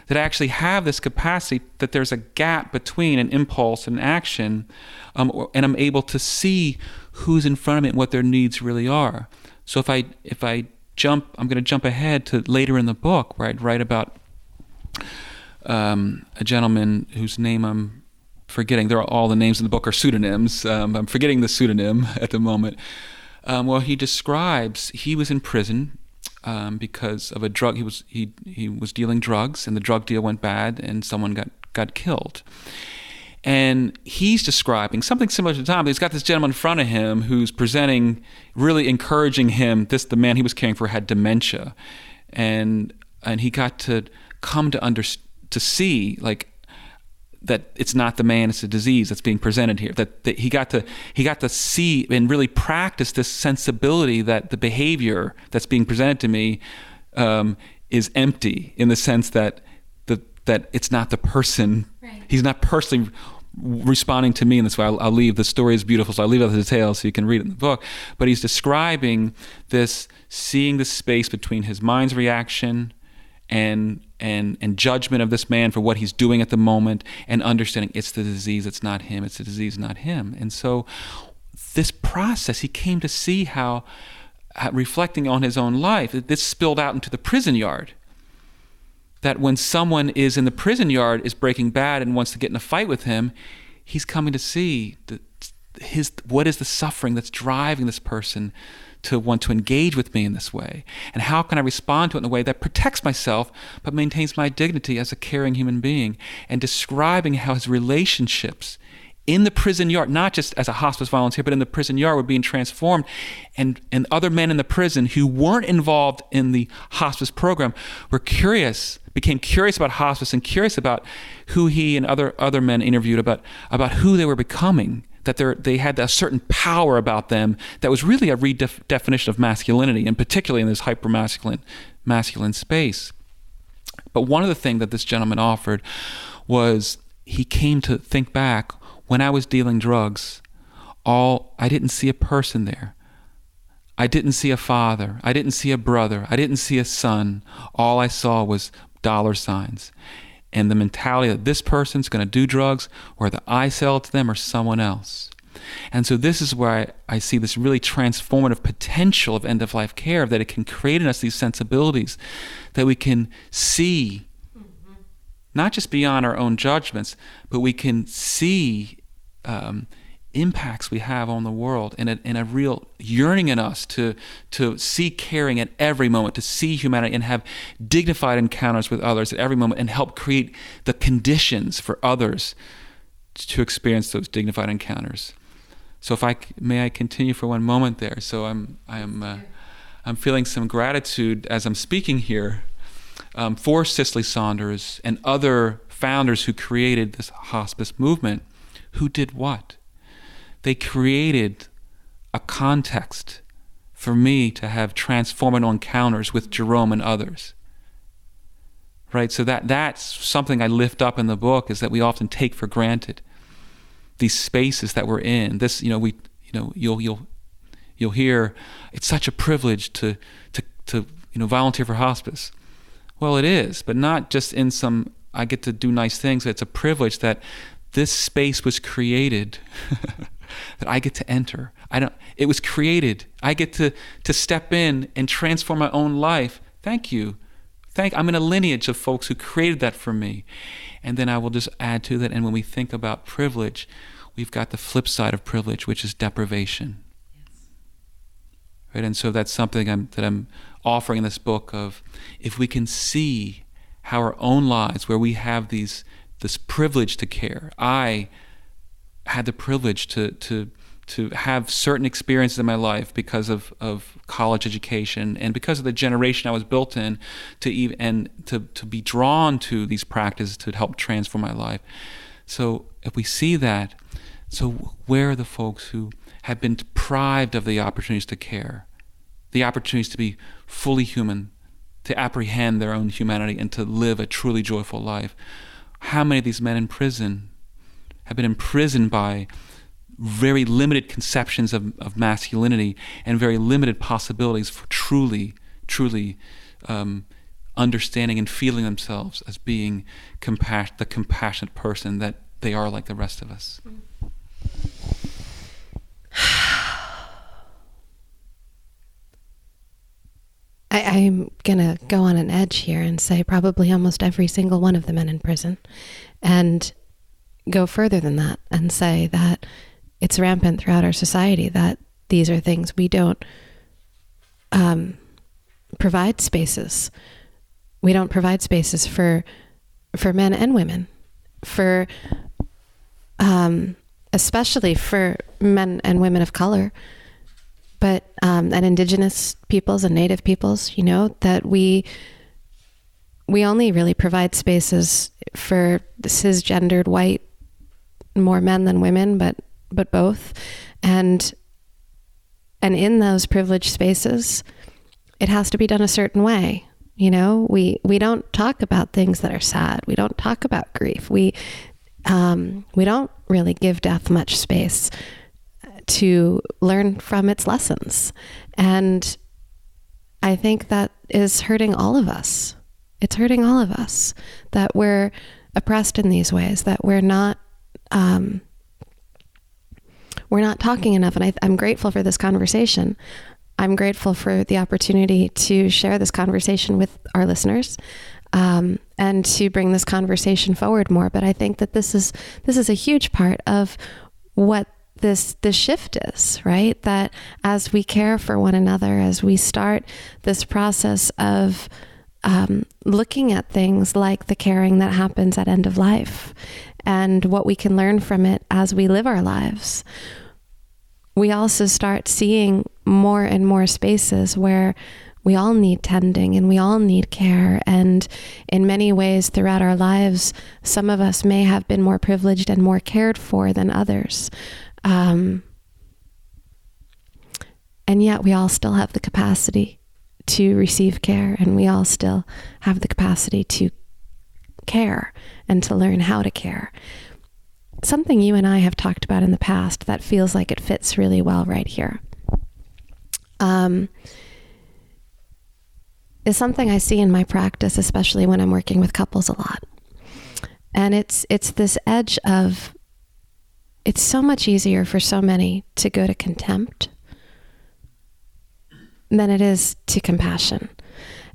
that I actually have this capacity, that there's a gap between an impulse and an action, and I'm able to see who's in front of me and what their needs really are. So if I jump, I'm going to jump ahead to later in the book, where I'd write about a gentleman whose name I'm forgetting. All the names in the book are pseudonyms. I'm forgetting the pseudonym at the moment. Well, he describes, he was in prison because of a drug. He was dealing drugs, and the drug deal went bad, and someone got killed. And he's describing something similar to Tom. He's got this gentleman in front of him who's presenting, really encouraging him. The man he was caring for had dementia, and he got to come to see, like, that it's not the man, it's a disease that's being presented here. That he got to see and really practice this sensibility that the behavior that's being presented to me is empty, in the sense that it's not the person. Right. He's not personally responding to me in this way. I'll leave, the story is beautiful, so I'll leave out the details so you can read it in the book. But he's describing this, seeing the space between his mind's reaction and judgment of this man for what he's doing at the moment, and understanding it's the disease, it's not him, it's the disease, not him. And so this process, he came to see how reflecting on his own life, this spilled out into the prison yard. That when someone is in the prison yard, is breaking bad and wants to get in a fight with him, he's coming to see what is the suffering that's driving this person to want to engage with me in this way, and how can I respond to it in a way that protects myself but maintains my dignity as a caring human being, and describing how his relationships in the prison yard, not just as a hospice volunteer, but in the prison yard, were being transformed, and other men in the prison who weren't involved in the hospice program became curious about hospice, and curious about who he and other men interviewed about who they were becoming, that they had a certain power about them that was really a redefinition of masculinity, and particularly in this masculine space. But one of the things that this gentleman offered was, he came to think back, when I was dealing drugs, I didn't see a person there. I didn't see a father. I didn't see a brother. I didn't see a son. All I saw was dollar signs. And the mentality that this person's going to do drugs, whether I sell it to them or someone else. And so this is where I see this really transformative potential of end-of-life care, that it can create in us these sensibilities that we can see, not just beyond our own judgments, but we can see impacts we have on the world, and a real yearning in us to see caring at every moment, to see humanity and have dignified encounters with others at every moment, and help create the conditions for others to experience those dignified encounters. So may I continue for one moment there? So I'm feeling some gratitude as I'm speaking here for Cicely Saunders and other founders who created this hospice movement. Who did what? They created a context for me to have transformational encounters with Jerome and others. Right? So that's something I lift up in the book, is that we often take for granted these spaces that we're in. This, you'll hear, it's such a privilege to volunteer for hospice. Well, it is, but not just in some, I get to do nice things. It's a privilege that this space was created that I get to enter. It was created. I get to step in and transform my own life. Thank you. I'm in a lineage of folks who created that for me. And then I will just add to that, and when we think about privilege, we've got the flip side of privilege, which is deprivation. Yes. Right? And so that's something that I'm offering in this book, of if we can see how our own lives, where we have this privilege to care. I had the privilege to have certain experiences in my life because of college education and because of the generation I was built in, to be drawn to these practices to help transform my life. So if we see that, so where are the folks who have been deprived of the opportunities to care, the opportunities to be fully human, to apprehend their own humanity and to live a truly joyful life? How many of these men in prison have been imprisoned by very limited conceptions of masculinity and very limited possibilities for truly understanding and feeling themselves as being the compassionate person that they are, like the rest of us? I'm going to go on an edge here and say probably almost every single one of the men in prison, and go further than that and say that it's rampant throughout our society that these are things we don't provide spaces. We don't provide spaces for men and women, for especially for men and women of color, but and indigenous peoples and native peoples, that we only really provide spaces for the cisgendered white, more men than women, but both. And in those privileged spaces, it has to be done a certain way. We don't talk about things that are sad. We don't talk about grief. We don't really give death much space to learn from its lessons. And I think that is hurting all of us. It's hurting all of us that we're oppressed in these ways, that we're not talking enough. And I'm grateful for this conversation. I'm grateful for the opportunity to share this conversation with our listeners, and to bring this conversation forward more. But I think that this is a huge part of what this shift is, right? That as we care for one another, as we start this process of looking at things like the caring that happens at end of life and what we can learn from it as we live our lives, we also start seeing more and more spaces where we all need tending and we all need care. And in many ways throughout our lives, some of us may have been more privileged and more cared for than others. And yet we all still have the capacity to receive care, and we all still have the capacity to care and to learn how to care. Something you and I have talked about in the past that feels like it fits really well right here is something I see in my practice, especially when I'm working with couples a lot. And it's this edge of, it's so much easier for so many to go to contempt than it is to compassion.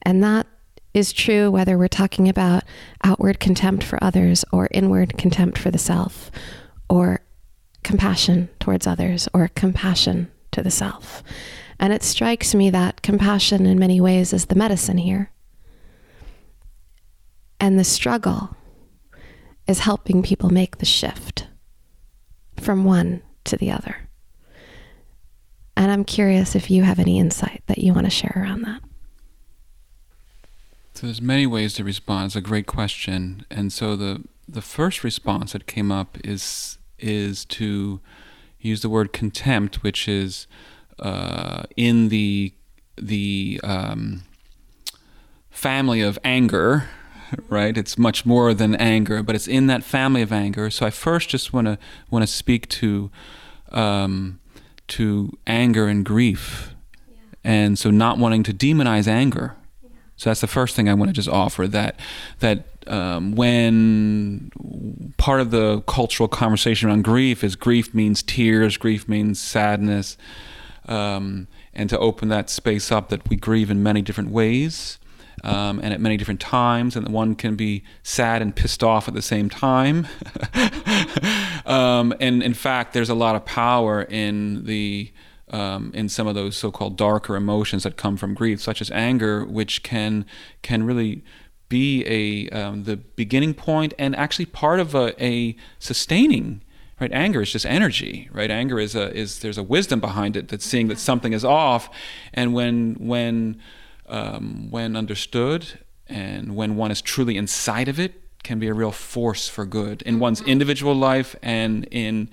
And that is true whether we're talking about outward contempt for others or inward contempt for the self, or compassion towards others or compassion to the self. And it strikes me that compassion in many ways is the medicine here. And the struggle is helping people make the shift from one to the other. And I'm curious if you have any insight that you want to share around that. So there's many ways to respond. It's a great question. And so the first response that came up is to use the word contempt, which is in the family of anger, right? It's much more than anger, but it's in that family of anger. So I first just want to speak to anger and grief, and so not wanting to demonize anger. So that's the first thing I want to just offer, that when part of the cultural conversation around grief means tears, grief means sadness, and to open that space up that we grieve in many different ways, and at many different times, and that one can be sad and pissed off at the same time. And in fact, there's a lot of power in some of those so-called darker emotions that come from grief, such as anger, which can really be the beginning point and actually part of a sustaining right? Anger is just energy, right? Anger is there's a wisdom behind it that's seeing that something is off, and when understood and when one is truly inside of it, can be a real force for good in one's individual life and in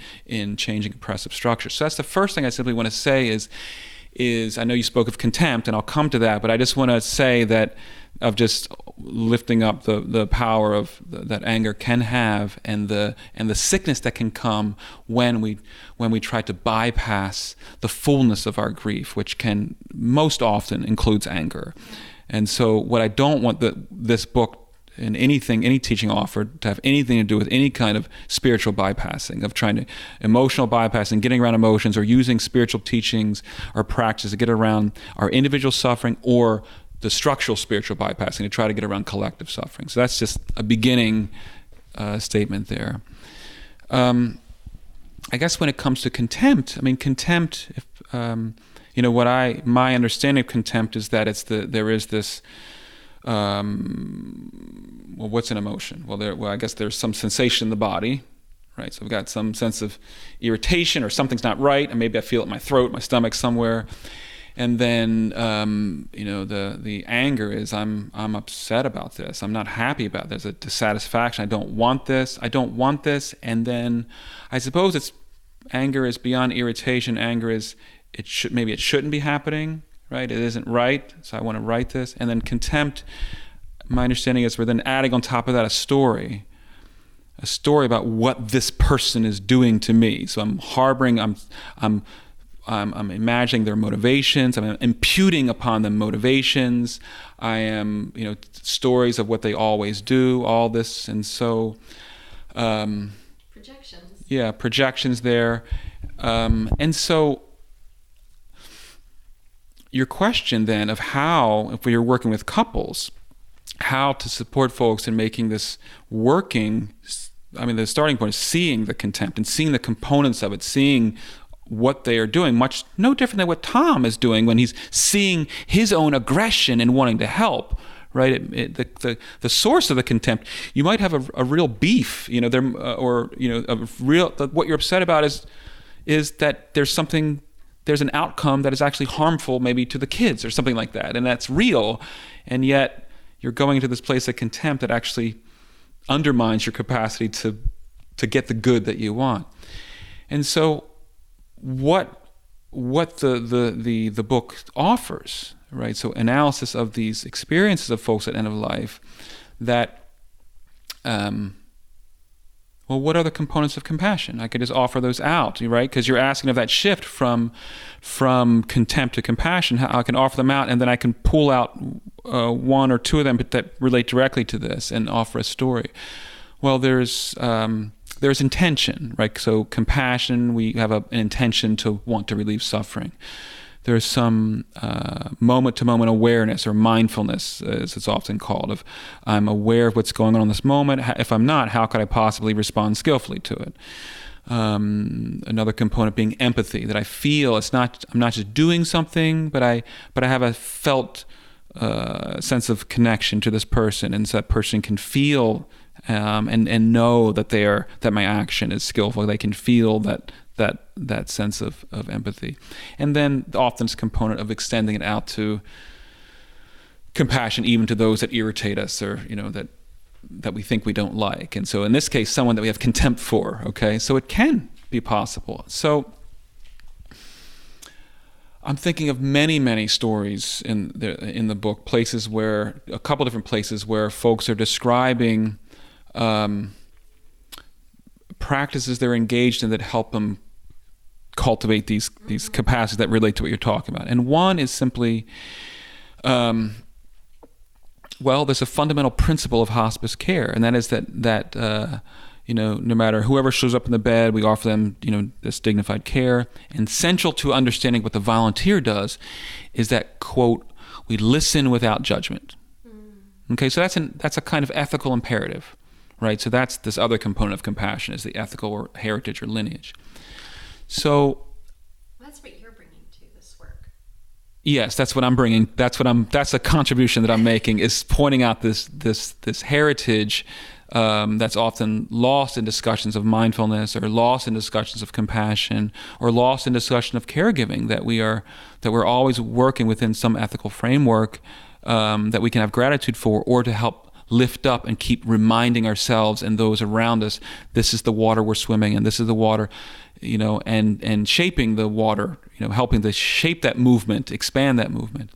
changing oppressive structures. So that's the first thing I simply want to say is I know you spoke of contempt, and I'll come to that, but I just want to say that of just lifting up the power of that anger can have, and the sickness that can come when we try to bypass the fullness of our grief, which can most often includes anger. And so what I don't want this book and any teaching offered to have anything to do with any kind of spiritual bypassing, of trying to emotional bypassing, getting around emotions, or using spiritual teachings or practices to get around our individual suffering, or the structural spiritual bypassing to try to get around collective suffering. So that's just a beginning statement there. I guess when it comes to contempt, I mean, contempt, if, my understanding of contempt is that there is this, what's an emotion? Well, I guess there's some sensation in the body, right? So we've got some sense of irritation, or something's not right, and maybe I feel it in my throat, my stomach, somewhere. And then, the anger is I'm upset about this. I'm not happy about this. There's a dissatisfaction. I don't want this. And then I suppose anger is beyond irritation. Anger is, maybe it shouldn't be happening, right? It isn't right, so I want to right this. And then contempt, my understanding is we're then adding on top of that a story about what this person is doing to me. So I'm harboring, I'm imagining their motivations. I'm imputing upon them motivations. I am, stories of what they always do, all this. And so... projections. Yeah, projections there. And so your question then of how, if we are working with couples, how to support folks in making this working, I mean, the starting point is seeing the contempt and seeing the components of it, seeing what they are doing, much no different than what Tom is doing when he's seeing his own aggression and wanting to help, right? The source of the contempt, you might have a real beef, what you're upset about is that there's an outcome that is actually harmful, maybe to the kids or something like that, and that's real, and yet you're going into this place of contempt that actually undermines your capacity to get the good that you want. And so what the book offers, right? So analysis of these experiences of folks at end of life, that what are the components of compassion? I could just offer those out, right? Because you're asking of that shift from contempt to compassion, how I can offer them out, and then I can pull out one or two of them that relate directly to this and offer a story. Well, there's intention, right? So compassion, we have an intention to want to relieve suffering. There's some moment-to-moment awareness, or mindfulness, as it's often called, of I'm aware of what's going on in this moment. If I'm not, how could I possibly respond skillfully to it? Another component being empathy, that I feel I'm not just doing something, but I have a felt sense of connection to this person, and so that person can feel and know that my action is skillful. They can feel that sense of empathy. And then often this component of extending it out to compassion even to those that irritate us, or that we think we don't like. And so in this case, someone that we have contempt for, okay? So it can be possible. So I'm thinking of many, many stories in the book, a couple different places where folks are describing practices they're engaged in that help them cultivate these capacities that relate to what you're talking about. And one is simply, there's a fundamental principle of hospice care, and that is that no matter whoever shows up in the bed, we offer them, this dignified care. And central to understanding what the volunteer does is that, quote, we listen without judgment. Okay, so that's a kind of ethical imperative, right? So that's this other component of compassion, is the ethical or heritage or lineage. So that's what you're bringing to this work. Yes, that's what I'm bringing. That's a contribution that I'm making, is pointing out this heritage that's often lost in discussions of mindfulness, or lost in discussions of compassion, or lost in discussion of caregiving, that we're always working within some ethical framework that we can have gratitude for, or to help lift up and keep reminding ourselves and those around us, this is the water we're swimming in, this is the water, and shaping the water, helping to shape that movement, expand that movement.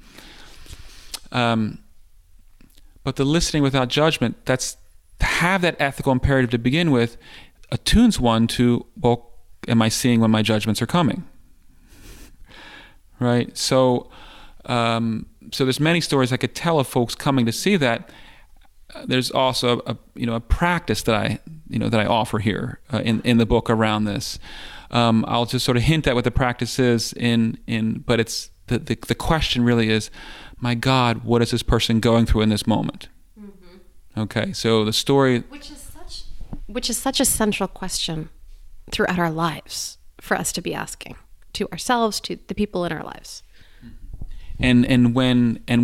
But the listening without judgment, that's to have that ethical imperative to begin with, attunes one to, well, am I seeing when my judgments are coming? Right? So there's many stories I could tell of folks coming to see that. There's also a practice that I offer here in the book around this. I'll just sort of hint at what the practice is but it's the question really is, my God, what is this person going through in this moment? Mm-hmm. Okay, so the story, which is such a central question throughout our lives for us to be asking to ourselves, to the people in our lives. And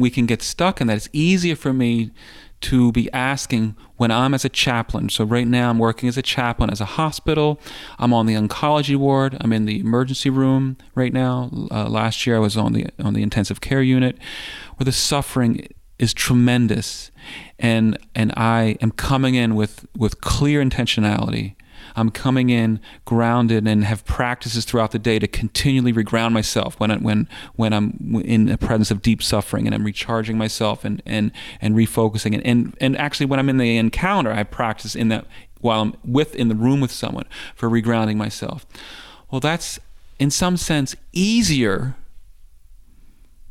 we can get stuck in that. It's easier for me to be asking when I'm as a chaplain. So right now I'm working as a chaplain as a hospital. I'm on the oncology ward. I'm in the emergency room right now. Last year I was on the intensive care unit, where the suffering is tremendous, and I am coming in with clear intentionality. I'm coming in grounded and have practices throughout the day to continually reground myself when I'm in the presence of deep suffering, and I'm recharging myself and refocusing. And actually, when I'm in the encounter, I practice in that while I'm in the room with someone for regrounding myself. Well, that's in some sense easier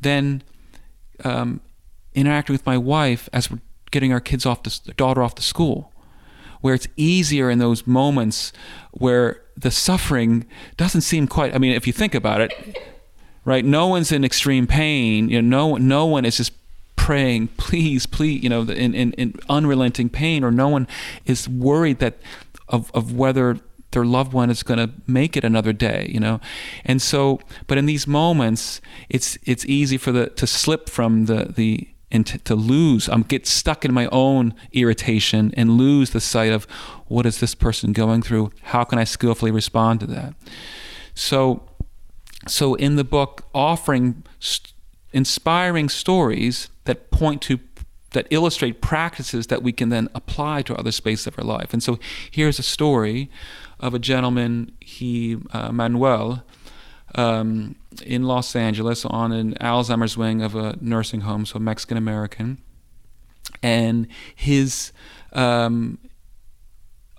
than interacting with my wife as we're getting our daughter off to school, where it's easier in those moments where the suffering doesn't seem quite, if you think about it, right? No one's in extreme pain. No one is just praying, please, in unrelenting pain, or no one is worried of whether their loved one is going to make it another day, And so, but in these moments, it's easy to slip from and to lose, get stuck in my own irritation and lose the sight of what is this person going through? How can I skillfully respond to that? So in the book, offering inspiring stories that illustrate practices that we can then apply to other spaces of our life. And so here's a story of a gentleman, Manuel, in Los Angeles on an Alzheimer's wing of a nursing home, so Mexican American, and his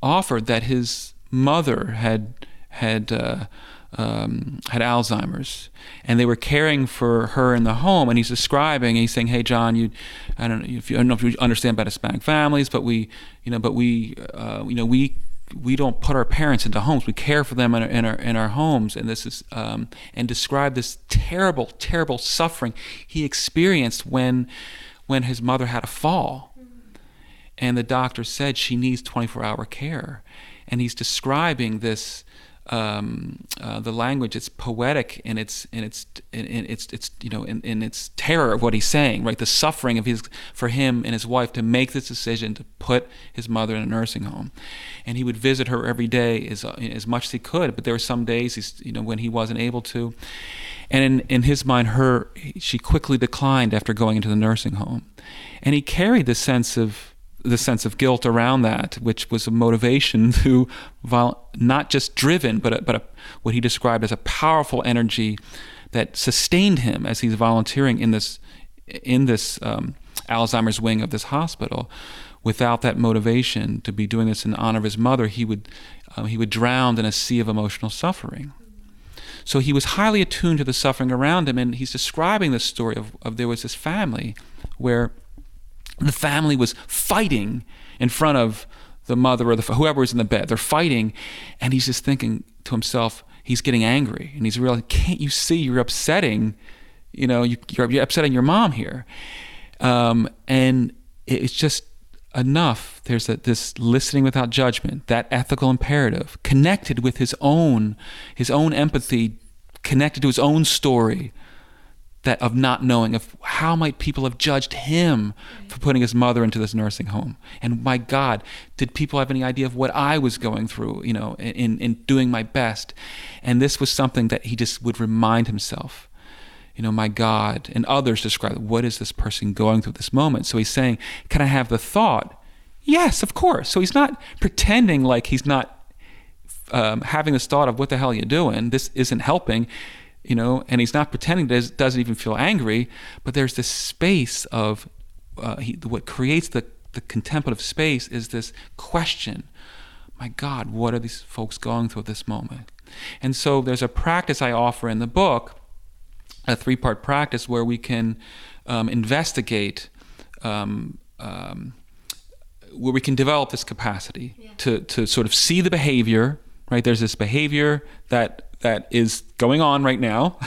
offered that his mother had Alzheimer's, and they were caring for her in the home. And he's saying, "Hey, John, I don't know if you understand about Hispanic families, but we don't put our parents into homes. We care for them in our homes." And this is and describe this terrible, terrible suffering he experienced when his mother had a fall, and the doctor said she needs 24-hour care. And he's describing this. The language, it's poetic in its terror of what he's saying, right? The suffering for him and his wife to make this decision to put his mother in a nursing home. And he would visit her every day as much as he could, but there were some days when he wasn't able to. And in his mind, she quickly declined after going into the nursing home. And he carried the sense of guilt around that, which was a motivation to not just driven, but what he described as a powerful energy that sustained him as he's volunteering in this Alzheimer's wing of this hospital. Without that motivation to be doing this in honor of his mother, he would drown in a sea of emotional suffering. So he was highly attuned to the suffering around him, and he's describing this story of there was this family where the family was fighting in front of the mother or whoever was in the bed. They're fighting, and he's just thinking to himself, he's getting angry, and he's realizing, can't you see you're upsetting, you're upsetting your mom here, and it's just enough. There's this listening without judgment, that ethical imperative, connected with his own empathy, connected to his own story, that of not knowing of how might people have judged him for putting his mother into this nursing home. And my God, did people have any idea of what I was going through, in doing my best? And this was something that he just would remind himself, my God, and others describe, what is this person going through at this moment? So he's saying, can I have the thought? Yes, of course. So he's not pretending like he's not having this thought of what the hell are you doing? This isn't helping. And he's not pretending doesn't even feel angry, but there's this space of, what creates the contemplative space is this question, my God, what are these folks going through at this moment? And so there's a practice I offer in the book, a 3-part practice where we can investigate, where we can develop this capacity to sort of see the behavior, right? There's this behavior that is going on right now.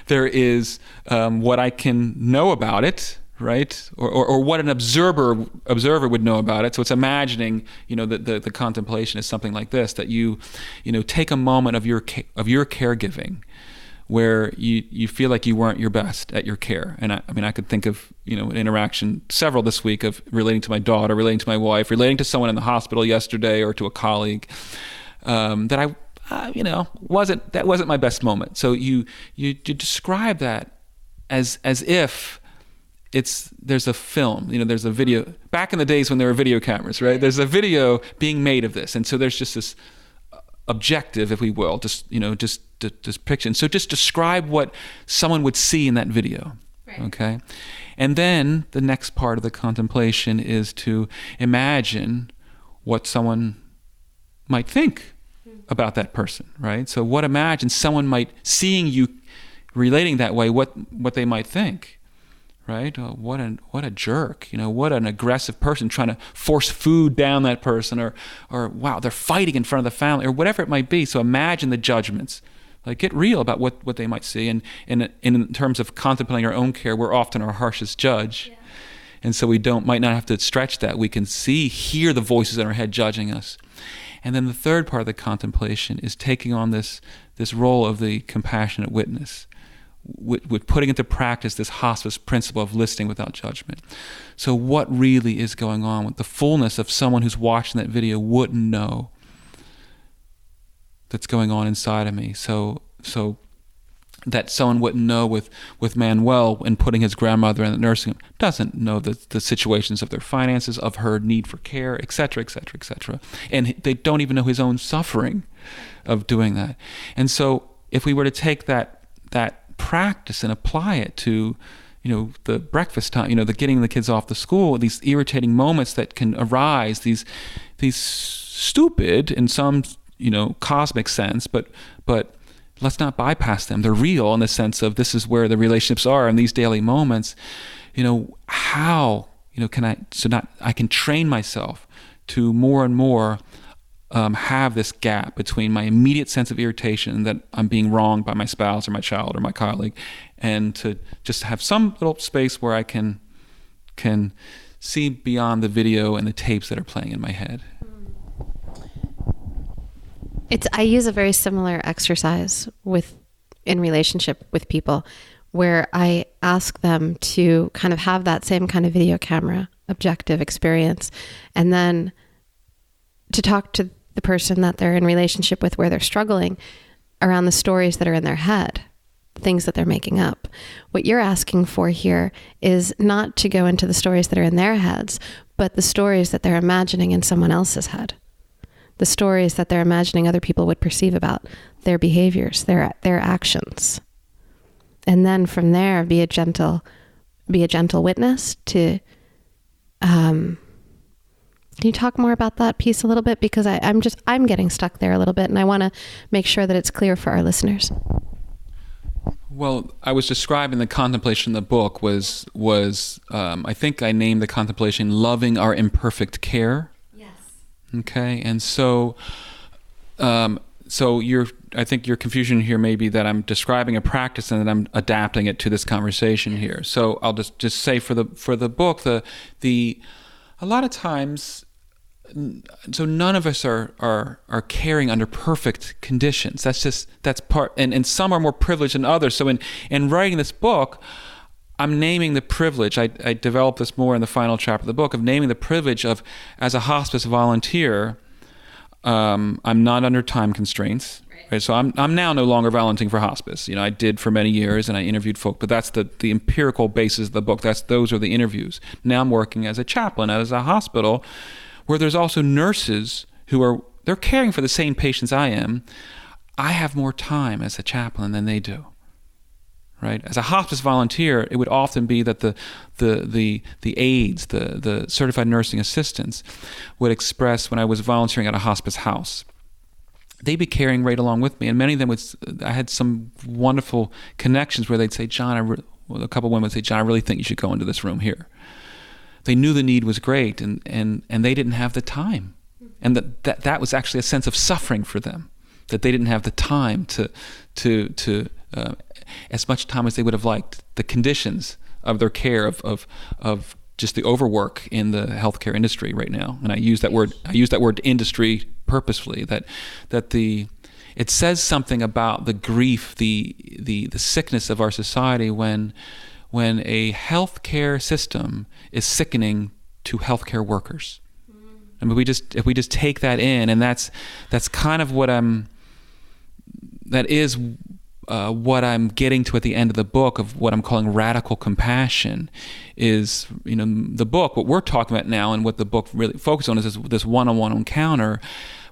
There is what I can know about it, right? Or what an observer would know about it. So it's imagining, the contemplation is something like this, that you take a moment of your caregiving where you feel like you weren't your best at your care. And I could think of, an interaction, several this week, of relating to my daughter, relating to my wife, relating to someone in the hospital yesterday, or to a colleague, that I wasn't my best moment. So you describe that as if there's a film, there's a video. Back in the days when there were video cameras, right? There's a video being made of this, and so there's just this objective, if we will, just depiction. So just describe what someone would see in that video, right. Okay? And then the next part of the contemplation is to imagine what someone might think about that person, right? So imagine someone might, seeing you relating that way, what they might think, right? What a jerk, what an aggressive person trying to force food down that person, or wow, they're fighting in front of the family, or whatever it might be. So imagine the judgments, like get real about what they might see. And in terms of contemplating our own care, we're often our harshest judge. Yeah. And so we might not have to stretch that. We can hear the voices in our head judging us. And then the third part of the contemplation is taking on this role of the compassionate witness, with putting into practice this hospice principle of listening without judgment. So what really is going on with the fullness of someone who's watching that video wouldn't know that's going on inside of me. So that someone wouldn't know with Manuel and putting his grandmother in the nursing home, doesn't know the situations of their finances, of her need for care, et cetera, et cetera, et cetera. And they don't even know his own suffering of doing that. And so if we were to take that practice and apply it to, the breakfast time, the getting the kids off to school, these irritating moments that can arise, these stupid in some, cosmic sense, but let's not bypass them. They're real in the sense of this is where the relationships are in these daily moments. How, I can train myself to more and more have this gap between my immediate sense of irritation that I'm being wronged by my spouse or my child or my colleague, and to just have some little space where I can see beyond the video and the tapes that are playing in my head. I use a very similar exercise in relationship with people, where I ask them to kind of have that same kind of video camera objective experience, and then to talk to the person that they're in relationship with where they're struggling around the stories that are in their head, things that they're making up. What you're asking for here is not to go into the stories that are in their heads, but the stories that they're imagining in someone else's head. The stories that they're imagining other people would perceive about their behaviors, their actions. And then from there, be a gentle witness to, can you talk more about that piece a little bit? Because I'm getting stuck there a little bit, and I want to make sure that it's clear for our listeners. Well, I was describing the contemplation in the book was I think I named the contemplation "Loving Our Imperfect Care." Okay, and so I think your confusion here may be that I'm describing a practice and that I'm adapting it to this conversation here. So I'll just say for the book, a lot of times so none of us are caring under perfect conditions. That's part, and some are more privileged than others. So in writing this book, I'm naming the privilege. I developed this more in the final chapter of the book, of naming the privilege of, as a hospice volunteer, I'm not under time constraints. Right? So I'm now no longer volunteering for hospice. I did for many years, and I interviewed folk, but that's the empirical basis of the book. Those are the interviews. Now I'm working as a chaplain at a hospital, where there's also nurses they're caring for the same patients I am. I have more time as a chaplain than they do. Right? As a hospice volunteer, it would often be that the aides, the certified nursing assistants, would express, when I was volunteering at a hospice house, they'd be carrying right along with me, and many of them I had some wonderful connections where they'd say, John, a couple of women would say, John, I really think you should go into this room here. They knew the need was great, and they didn't have the time, and that was actually a sense of suffering for them, that they didn't have the time to as much time as they would have liked. The conditions of their care, of just the overwork in the healthcare industry right now, and I use that word industry purposefully. It says something about the grief, the sickness of our society when a healthcare system is sickening to healthcare workers. I mean, if we just take that in, and that's kind of what I'm getting to at the end of the book, of what I'm calling radical compassion, is, the book, what we're talking about now, and what the book really focuses on, is this one-on-one encounter.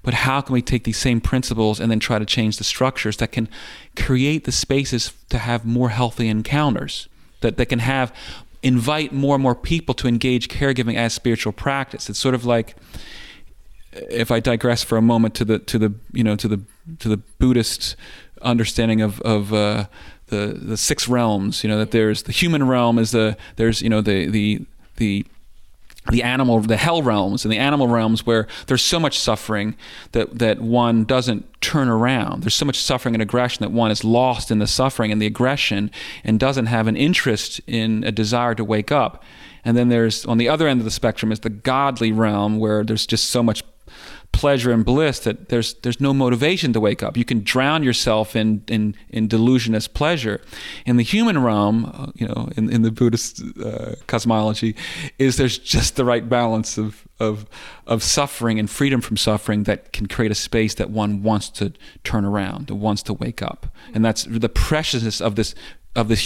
But how can we take these same principles and then try to change the structures that can create the spaces to have more healthy encounters, that can invite more and more people to engage caregiving as spiritual practice? It's sort of like, if I digress for a moment to the Buddhist understanding of the six realms, that there's the human realm, there's the animal, the hell realms, and the animal realms, where there's so much suffering that one doesn't turn around. There's so much suffering and aggression that one is lost in the suffering and the aggression, and doesn't have an interest in a desire to wake up. And then there's, on the other end of the spectrum, is the godly realm, where there's just so much pleasure and bliss that there's no motivation to wake up. You can drown yourself in delusion as pleasure. In the human realm, in the Buddhist cosmology, there's just the right balance of suffering and freedom from suffering that can create a space that one wants to turn around, that wants to wake up. And that's the preciousness of this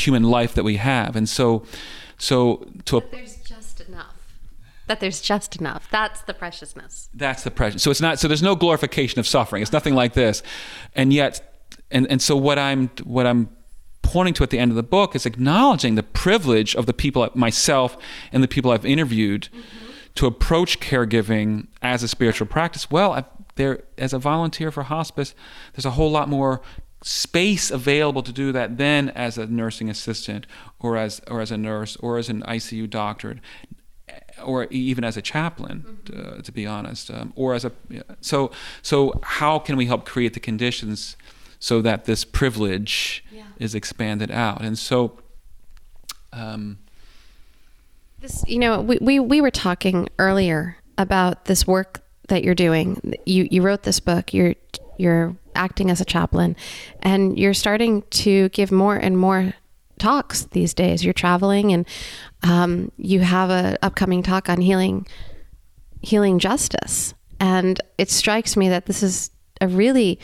human life that we have. And so there's just enough. That's the preciousness. That's the precious. So it's not. So there's no glorification of suffering. It's nothing like this. And yet, and so what I'm pointing to at the end of the book is acknowledging the privilege of the people, myself and the people I've interviewed, to approach caregiving as a spiritual practice. Well, as a volunteer for hospice, there's a whole lot more space available to do that than as a nursing assistant, or as a nurse, or as an ICU doctor, or even as a chaplain, to be honest, or as so how can we help create the conditions so that this privilege is expanded out? And so this, we were talking earlier about this work that you're doing. You wrote this book. You're acting as a chaplain, and you're starting to give more and more talks these days. You're traveling, and you have an upcoming talk on healing justice. And it strikes me that this is a really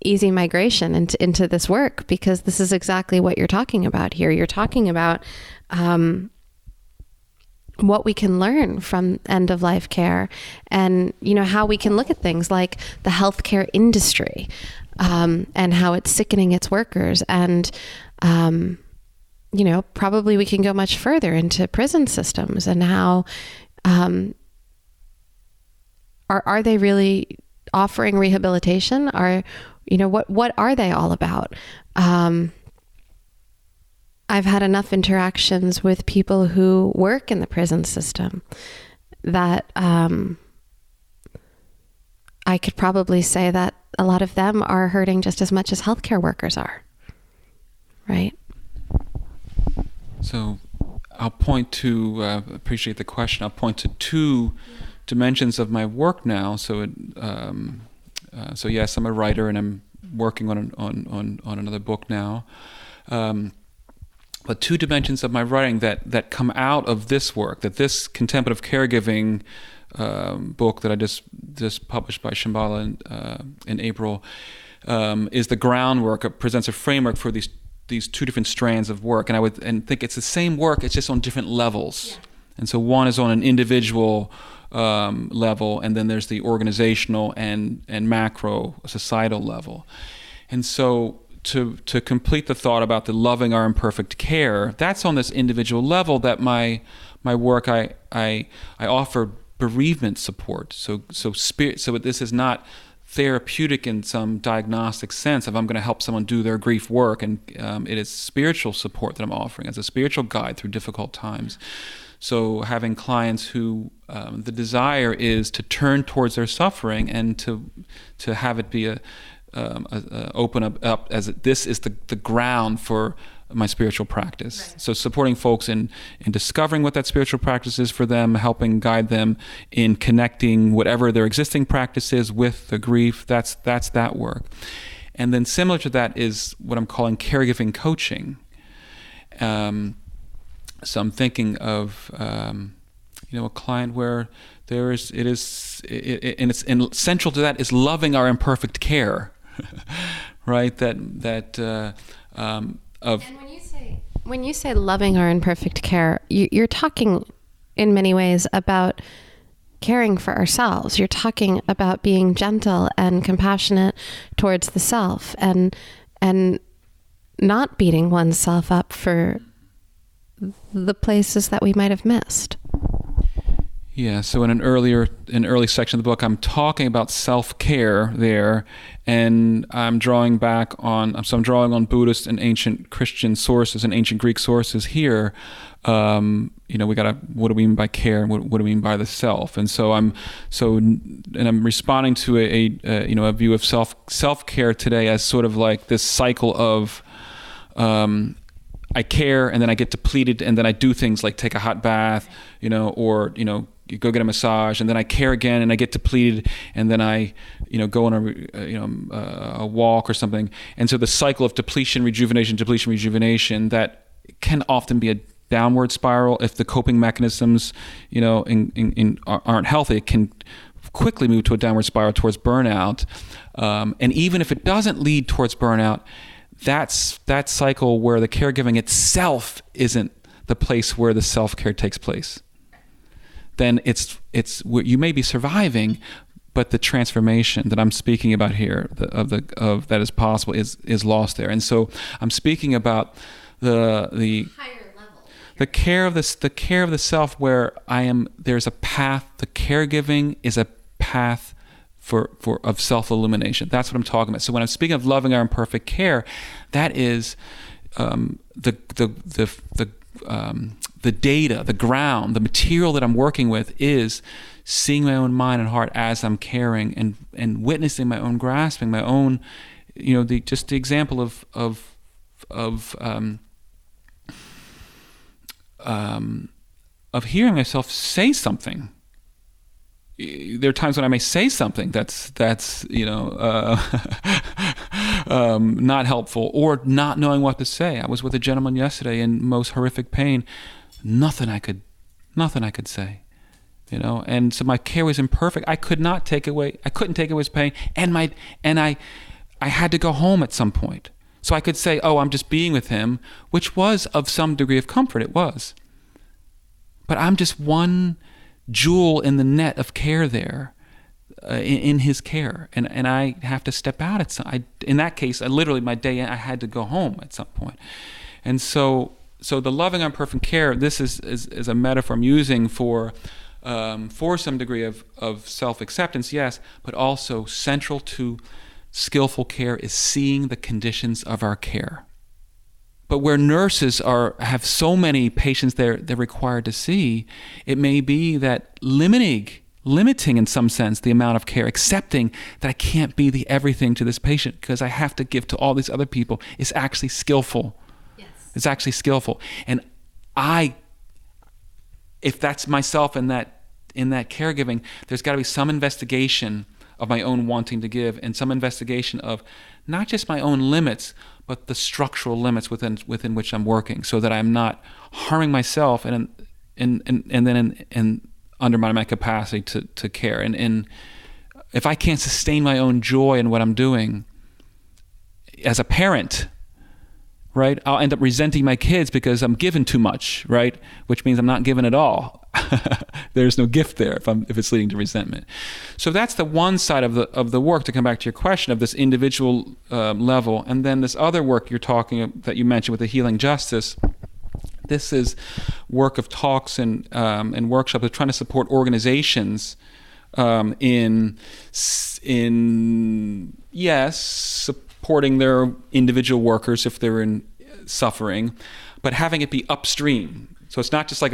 easy migration into this work, because this is exactly what you're talking about here. You're talking about what we can learn from end-of-life care, and how we can look at things like the healthcare industry, and how it's sickening its workers, and probably we can go much further into prison systems, and how are they really offering rehabilitation? What are they all about? I've had enough interactions with people who work in the prison system that I could probably say that a lot of them are hurting just as much as healthcare workers are, right? So I'll point to, appreciate the question, I'll point to dimensions of my work now. So yes, I'm a writer, and I'm working on another book now. But two dimensions of my writing that come out of this work, that this Contemplative Caregiving book that I just published by Symbolic in April, is the groundwork. It presents a framework for these two different strands of work, and I would think it's the same work, it's just on different levels. Yeah. And so one is on an individual level, and then there's the organizational and macro societal level. And so to complete the thought about the loving our imperfect care, that's on this individual level that my work, I offer bereavement support. So this is not therapeutic in some diagnostic sense of I'm going to help someone do their grief work, and it is spiritual support that I'm offering as a spiritual guide through difficult times. So having clients who the desire is to turn towards their suffering and to have it be open up as this is the ground for my spiritual practice. Right. So supporting folks in discovering what that spiritual practice is for them, helping guide them in connecting whatever their existing practice is with the grief. That's that work. And then similar to that is what I'm calling caregiving coaching. So I'm thinking of a client where and central to that is loving our imperfect care, right? And when you say loving our imperfect care, you're talking in many ways about caring for ourselves. You're talking about being gentle and compassionate towards the self, and not beating oneself up for the places that we might have missed. Yeah, so in an early section of the book, I'm talking about self-care there, and I'm drawing on Buddhist and ancient Christian sources and ancient Greek sources here. We gotta, what do we mean by care, and what do we mean by the self? And so I'm responding to a view of self-care today as sort of like this cycle of I care, and then I get depleted, and then I do things like take a hot bath, or you go get a massage, and then I care again, and I get depleted, and then I, go on a walk or something. And so the cycle of depletion, rejuvenation, that can often be a downward spiral if the coping mechanisms, aren't healthy. It can quickly move to a downward spiral towards burnout. And even if it doesn't lead towards burnout, that's that cycle where the caregiving itself isn't the place where the self-care takes place. Then it's you may be surviving, but the transformation that I'm speaking about here of that is possible is lost there. And so I'm speaking about the higher level, the care of the self, where there's a path. The caregiving is a path of self-illumination. That's what I'm talking about. So when I'm speaking of loving our imperfect care, that is the data, the ground, the material that I'm working with is seeing my own mind and heart as I'm caring, and witnessing my own grasping, my own, the example of hearing myself say something. There are times when I may say something that's not helpful, or not knowing what to say. I was with a gentleman yesterday in most horrific pain. Nothing I could say, and so my care was imperfect. I couldn't take away his pain, and I had to go home at some point. So I could say, oh, I'm just being with him, which was of some degree of comfort. It was. But I'm just one jewel in the net of care there, in his care, and I have to step out in that case, my day I had to go home at some point. And so the loving imperfect care, this is a metaphor I'm using for some degree of self-acceptance, yes, but also central to skillful care is seeing the conditions of our care. But where nurses have so many patients they're required to see, it may be that limiting in some sense the amount of care, accepting that I can't be the everything to this patient because I have to give to all these other people, is actually skillful. Yes. It's actually skillful. And if that's myself in in that caregiving, there's got to be some investigation of my own wanting to give, and some investigation of not just my own limits, but the structural limits within which I'm working, so that I'm not harming myself and then undermining my capacity to care. And if I can't sustain my own joy in what I'm doing as a parent, right, I'll end up resenting my kids because I'm giving too much, right? Which means I'm not giving at all. There's no gift there if it's leading to resentment. So that's the one side of the work, to come back to your question, of this individual level. And then this other work that you mentioned with the healing justice. This is work of talks and workshops of trying to support organizations in supporting their individual workers if they're in suffering, but having it be upstream. So it's not just like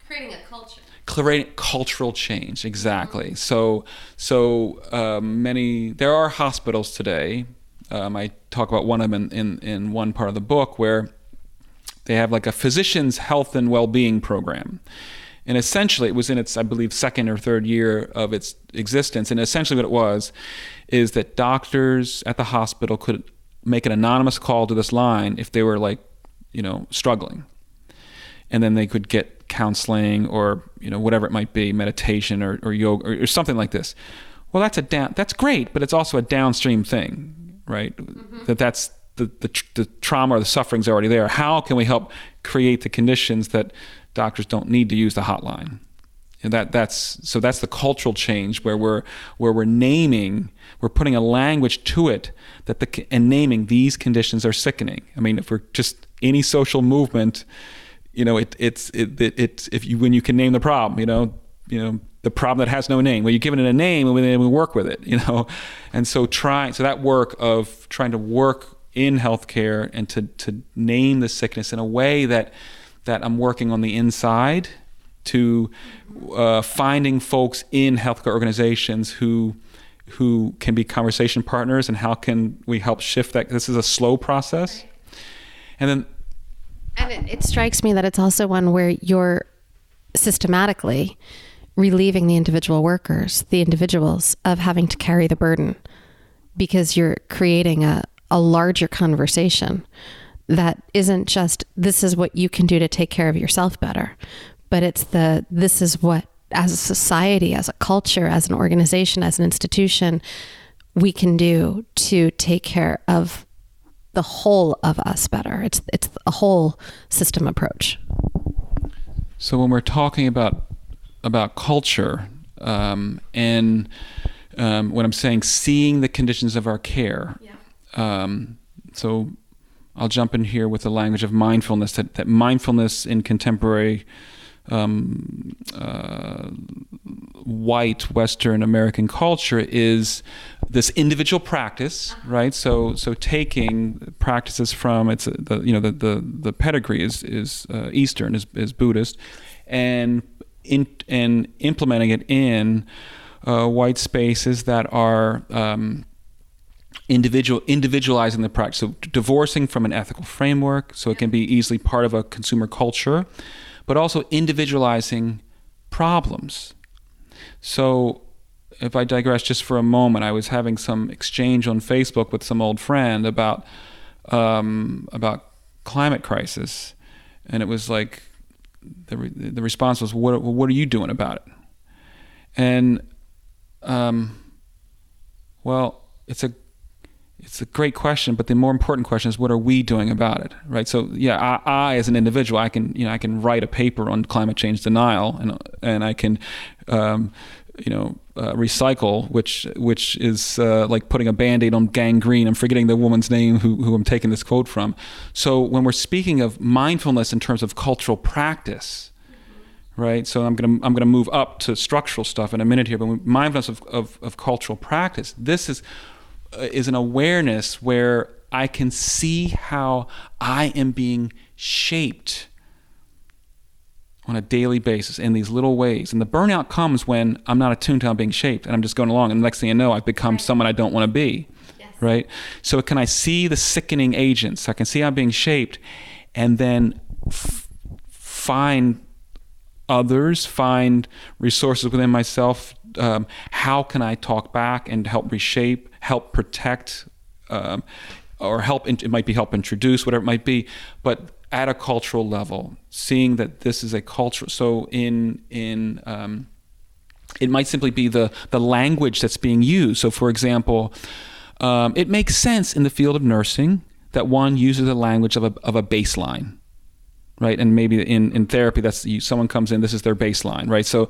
creating a culture. Creating cultural change, exactly. So there are hospitals today. I talk about one of them in one part of the book, where they have like a physician's health and well-being program. And essentially, it was in its, I believe, second or third year of its existence. And essentially what it was is that doctors at the hospital could make an anonymous call to this line if they were struggling. And then they could get counseling or, whatever it might be, meditation or yoga or something like this. Well, that's great, but it's also a downstream thing, right? Mm-hmm. That's the trauma or the suffering's already there. How can we help create the conditions that doctors don't need to use the hotline? And that's the cultural change where we're putting a language to it and naming these conditions are sickening. I mean, if we're just any social movement, it's when you can name the problem, the problem that has no name. Well, you give it a name and we work with it, And so that work of trying to work in healthcare and to name the sickness in a way that I'm working on the inside, to finding folks in healthcare organizations who can be conversation partners, and how can we help shift that. This is a slow process. And it strikes me that it's also one where you're systematically relieving the individual workers, the individuals, of having to carry the burden, because you're creating a larger conversation that isn't just, this is what you can do to take care of yourself better, but it's this is what, as a society, as a culture, as an organization, as an institution, we can do to take care of the whole of us better. It's a whole system approach. So when we're talking about culture, and when I'm saying seeing the conditions of our care, so I'll jump in here with the language of mindfulness, that mindfulness in contemporary white Western American culture is this individual practice, right? So taking practices from the pedigree is Eastern, is Buddhist, and implementing it in white spaces that are individualizing the practice. So divorcing from an ethical framework, so it can be easily part of a consumer culture, but also individualizing problems. So if I digress just for a moment, I was having some exchange on Facebook with some old friend about climate crisis, and it was like the response was, what are you doing about it? And well, it's a great question, but the more important question is, what are we doing about it, right? So yeah, I as an individual, I can write a paper on climate change denial, and I can recycle, which is like putting a Band-Aid on gangrene. I'm forgetting the woman's name who I'm taking this quote from. So when we're speaking of mindfulness in terms of cultural practice, right? So I'm gonna move up to structural stuff in a minute here, but mindfulness of cultural practice, this is an awareness where I can see how I am being shaped on a daily basis in these little ways. And the burnout comes when I'm not attuned to how I'm being shaped, and I'm just going along, and the next thing I know, I've become someone I don't want to be. Yes. Right? So can I see the sickening agents? I can see how I'm being shaped, and then find others, find resources within myself. How can I talk back and help reshape, help protect, or help? It might be help introduce, whatever it might be, but at a cultural level, seeing that this is a culture. So it might simply be the language that's being used. So, for example, it makes sense in the field of nursing that one uses the language of a baseline, right? And maybe in therapy, that's someone comes in, this is their baseline, right? So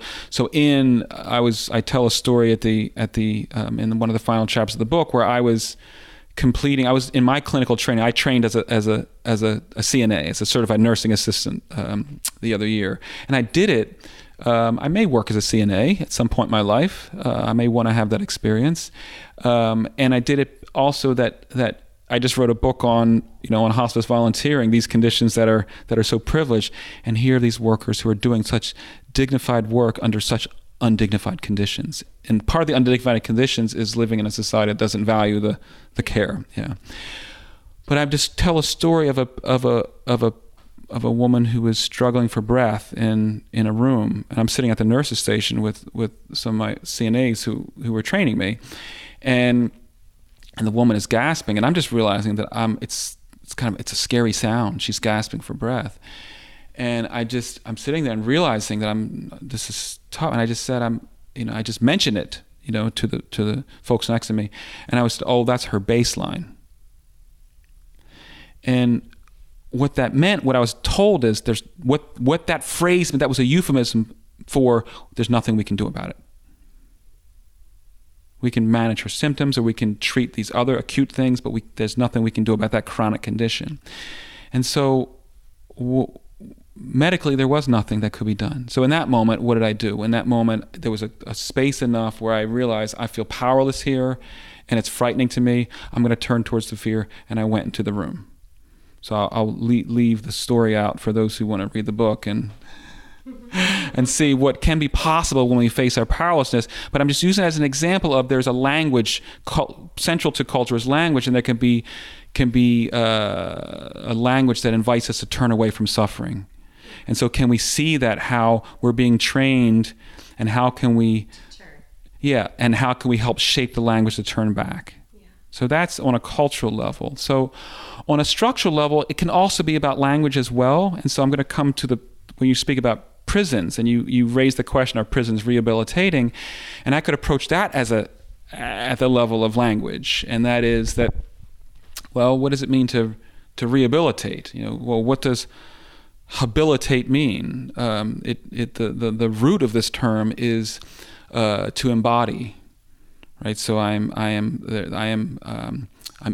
I tell a story in one of the final chapters of the book where I was in my clinical training. I trained as a CNA, as a certified nursing assistant, the other year, and I did it. I may work as a CNA at some point in my life. I may want to have that experience, and I did it also that I just wrote a book on hospice volunteering, these conditions that are so privileged, and here are these workers who are doing such dignified work under such undignified conditions. And part of the undignified conditions is living in a society that doesn't value the care. Yeah. But I just tell a story of a woman who was struggling for breath in a room, and I'm sitting at the nurse's station with some of my CNAs who were training me, and the woman is gasping, and I'm just realizing that it's a scary sound. She's gasping for breath. And I'm sitting there and realizing that this is tough. And I just said, I just mentioned it, to the folks next to me. And I was, that's her baseline. And what that meant, what I was told is what that phrase meant, that was a euphemism for there's nothing we can do about it. We can manage her symptoms, or we can treat these other acute things, but there's nothing we can do about that chronic condition. And so medically, there was nothing that could be done. So in that moment, what did I do? In that moment, there was a space enough where I realized I feel powerless here, and it's frightening to me. I'm going to turn towards the fear, and I went into the room. So I'll leave the story out for those who want to read the book and see what can be possible when we face our powerlessness. But I'm just using it as an example of there's a language central to culture is language, and there can be a language that invites us to turn away from suffering. And so can we see that, how we're being trained, and how can we help shape the language to turn back? Yeah. So that's on a cultural level. So on a structural level, it can also be about language as well. And so I'm going to come to when you speak about prisons, and you raise the question, are prisons rehabilitating? And I could approach that at the level of language, and that is that, well, what does it mean to rehabilitate? What does habilitate mean? The root of this term is to embody, right? So I'm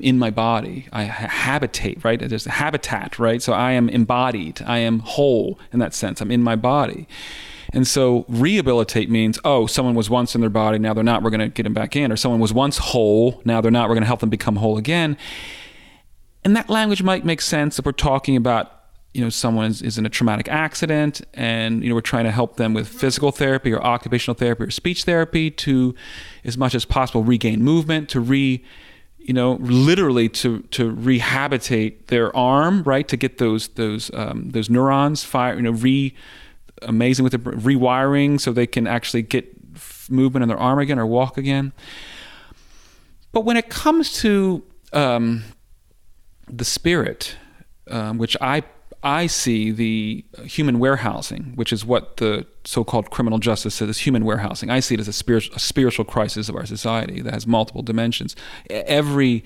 in my body. I habitate, right? There's a habitat, right? So I am embodied. I am whole in that sense. I'm in my body. And so rehabilitate means, someone was once in their body, now they're not, we're going to get them back in. Or someone was once whole, now they're not, we're going to help them become whole again. And that language might make sense if we're talking about, someone is in a traumatic accident, and, we're trying to help them with physical therapy or occupational therapy or speech therapy to, as much as possible, regain movement, to literally to rehabilitate their arm, right? To get those neurons fire, amazing with the rewiring, so they can actually get movement in their arm again or walk again. But when it comes to the spirit, which I see the human warehousing, which is what the so-called criminal justice says is human warehousing. I see it as a spiritual crisis of our society that has multiple dimensions. Every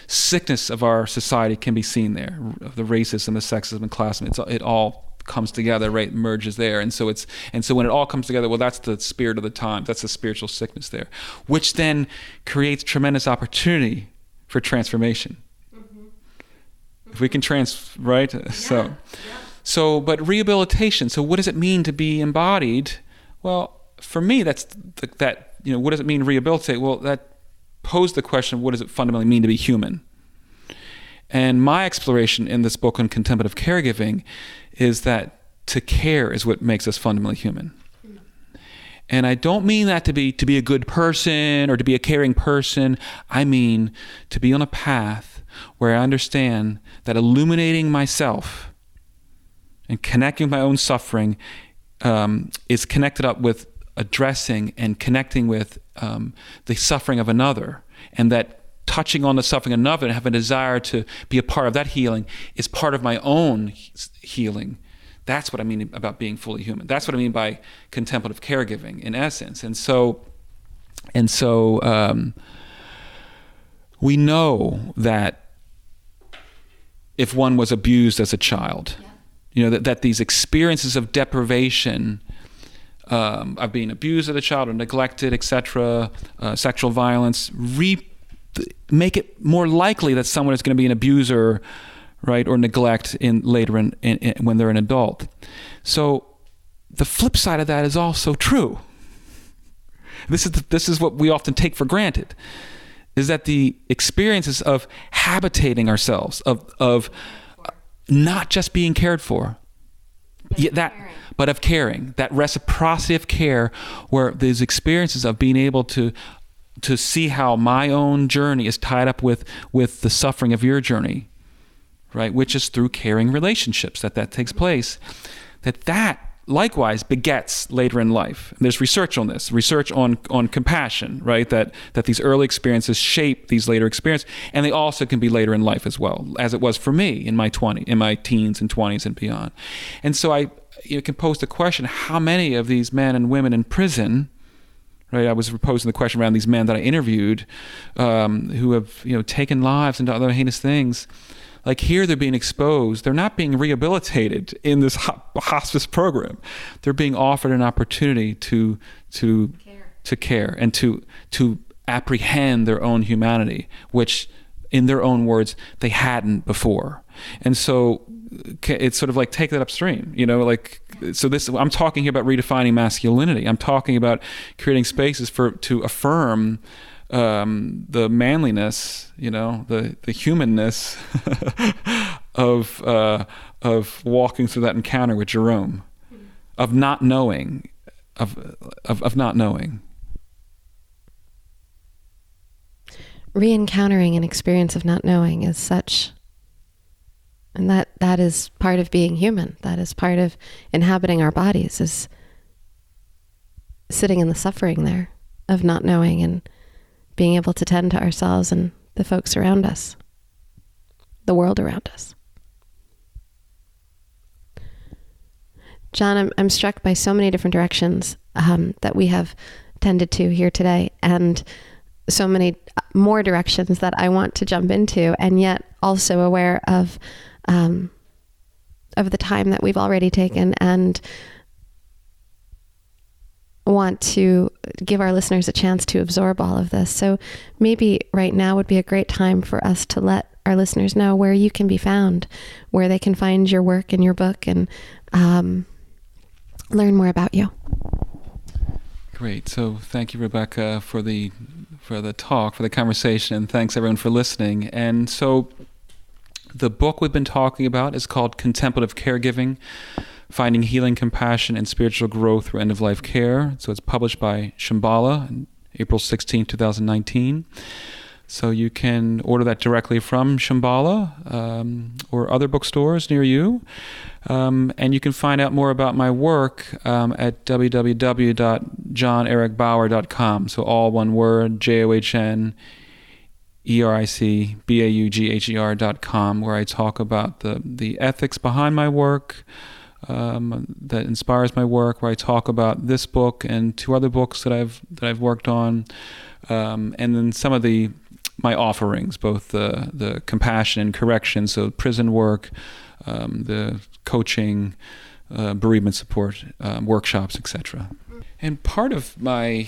sickness of our society can be seen there. The racism, the sexism, and classism. It all comes together, right? Merges there, and so when it all comes together, well, that's the spirit of the time. That's the spiritual sickness there, which then creates tremendous opportunity for transformation. If we can right? Yeah. So, but rehabilitation. So what does it mean to be embodied? Well, for me, that's what does it mean to rehabilitate? Well, that posed the question of what does it fundamentally mean to be human? And my exploration in this book on contemplative caregiving is that to care is what makes us fundamentally human. And I don't mean that to be a good person or to be a caring person. I mean to be on a path where I understand that illuminating myself and connecting with my own suffering is connected up with addressing and connecting with the suffering of another, and that touching on the suffering of another and having a desire to be a part of that healing is part of my own healing. That's what I mean about being fully human. That's what I mean by contemplative caregiving, in essence. And so we know that if one was abused as a child, that these experiences of deprivation, of being abused as a child or neglected, etc., sexual violence, make it more likely that someone is going to be an abuser, right, or neglect later when they're an adult. So the flip side of that is also true. This is what we often take for granted, is that the experiences of habitating ourselves, of not just being cared for, but of caring, that reciprocity of care, where these experiences of being able to see how my own journey is tied up with the suffering of your journey, right? Which is through caring relationships that takes place. That likewise begets later in life. There's research on this, research on compassion, right? That these early experiences shape these later experiences, and they also can be later in life as well, as it was for me in my teens and 20s and beyond. And so I can pose the question: how many of these men and women in prison? Right, I was posing the question around these men that I interviewed, who have taken lives and other heinous things. Like, here they're being exposed. They're not being rehabilitated in this hospice program. They're being offered an opportunity to care and to apprehend their own humanity, which, in their own words, they hadn't before. And so it's sort of like, take that upstream, so I'm talking here about redefining masculinity. I'm talking about creating spaces to affirm the manliness, the humanness of walking through that encounter with Jerome, of not knowing, of not knowing. Re-encountering an experience of not knowing is such, and that is part of being human. That is part of inhabiting our bodies, is sitting in the suffering there of not knowing and being able to tend to ourselves and the folks around us, the world around us. John, I'm struck by so many different directions that we have tended to here today, and so many more directions that I want to jump into, and yet also aware of the time that we've already taken, and want to give our listeners a chance to absorb all of this. So maybe right now would be a great time for us to let our listeners know where you can be found, where they can find your work and your book, and learn more about you. Great. So thank you, Rebecca, for the talk, for the conversation, and thanks everyone for listening. And so the book we've been talking about is called Contemplative Caregiving: Finding Healing, Compassion, and Spiritual Growth Through End-of-Life Care. So it's published by Symbolic on April 16, 2019. So you can order that directly from Symbolic or other bookstores near you. And you can find out more about my work at www.johnericbaugher.com. So all one word, JOHNERICBAUGHER.com, where I talk about the ethics behind my work, that inspires my work, where I talk about this book and two other books that I've worked on, and then some of my offerings, both the compassion and correction, so prison work, the coaching, bereavement support, workshops, etc. And part of my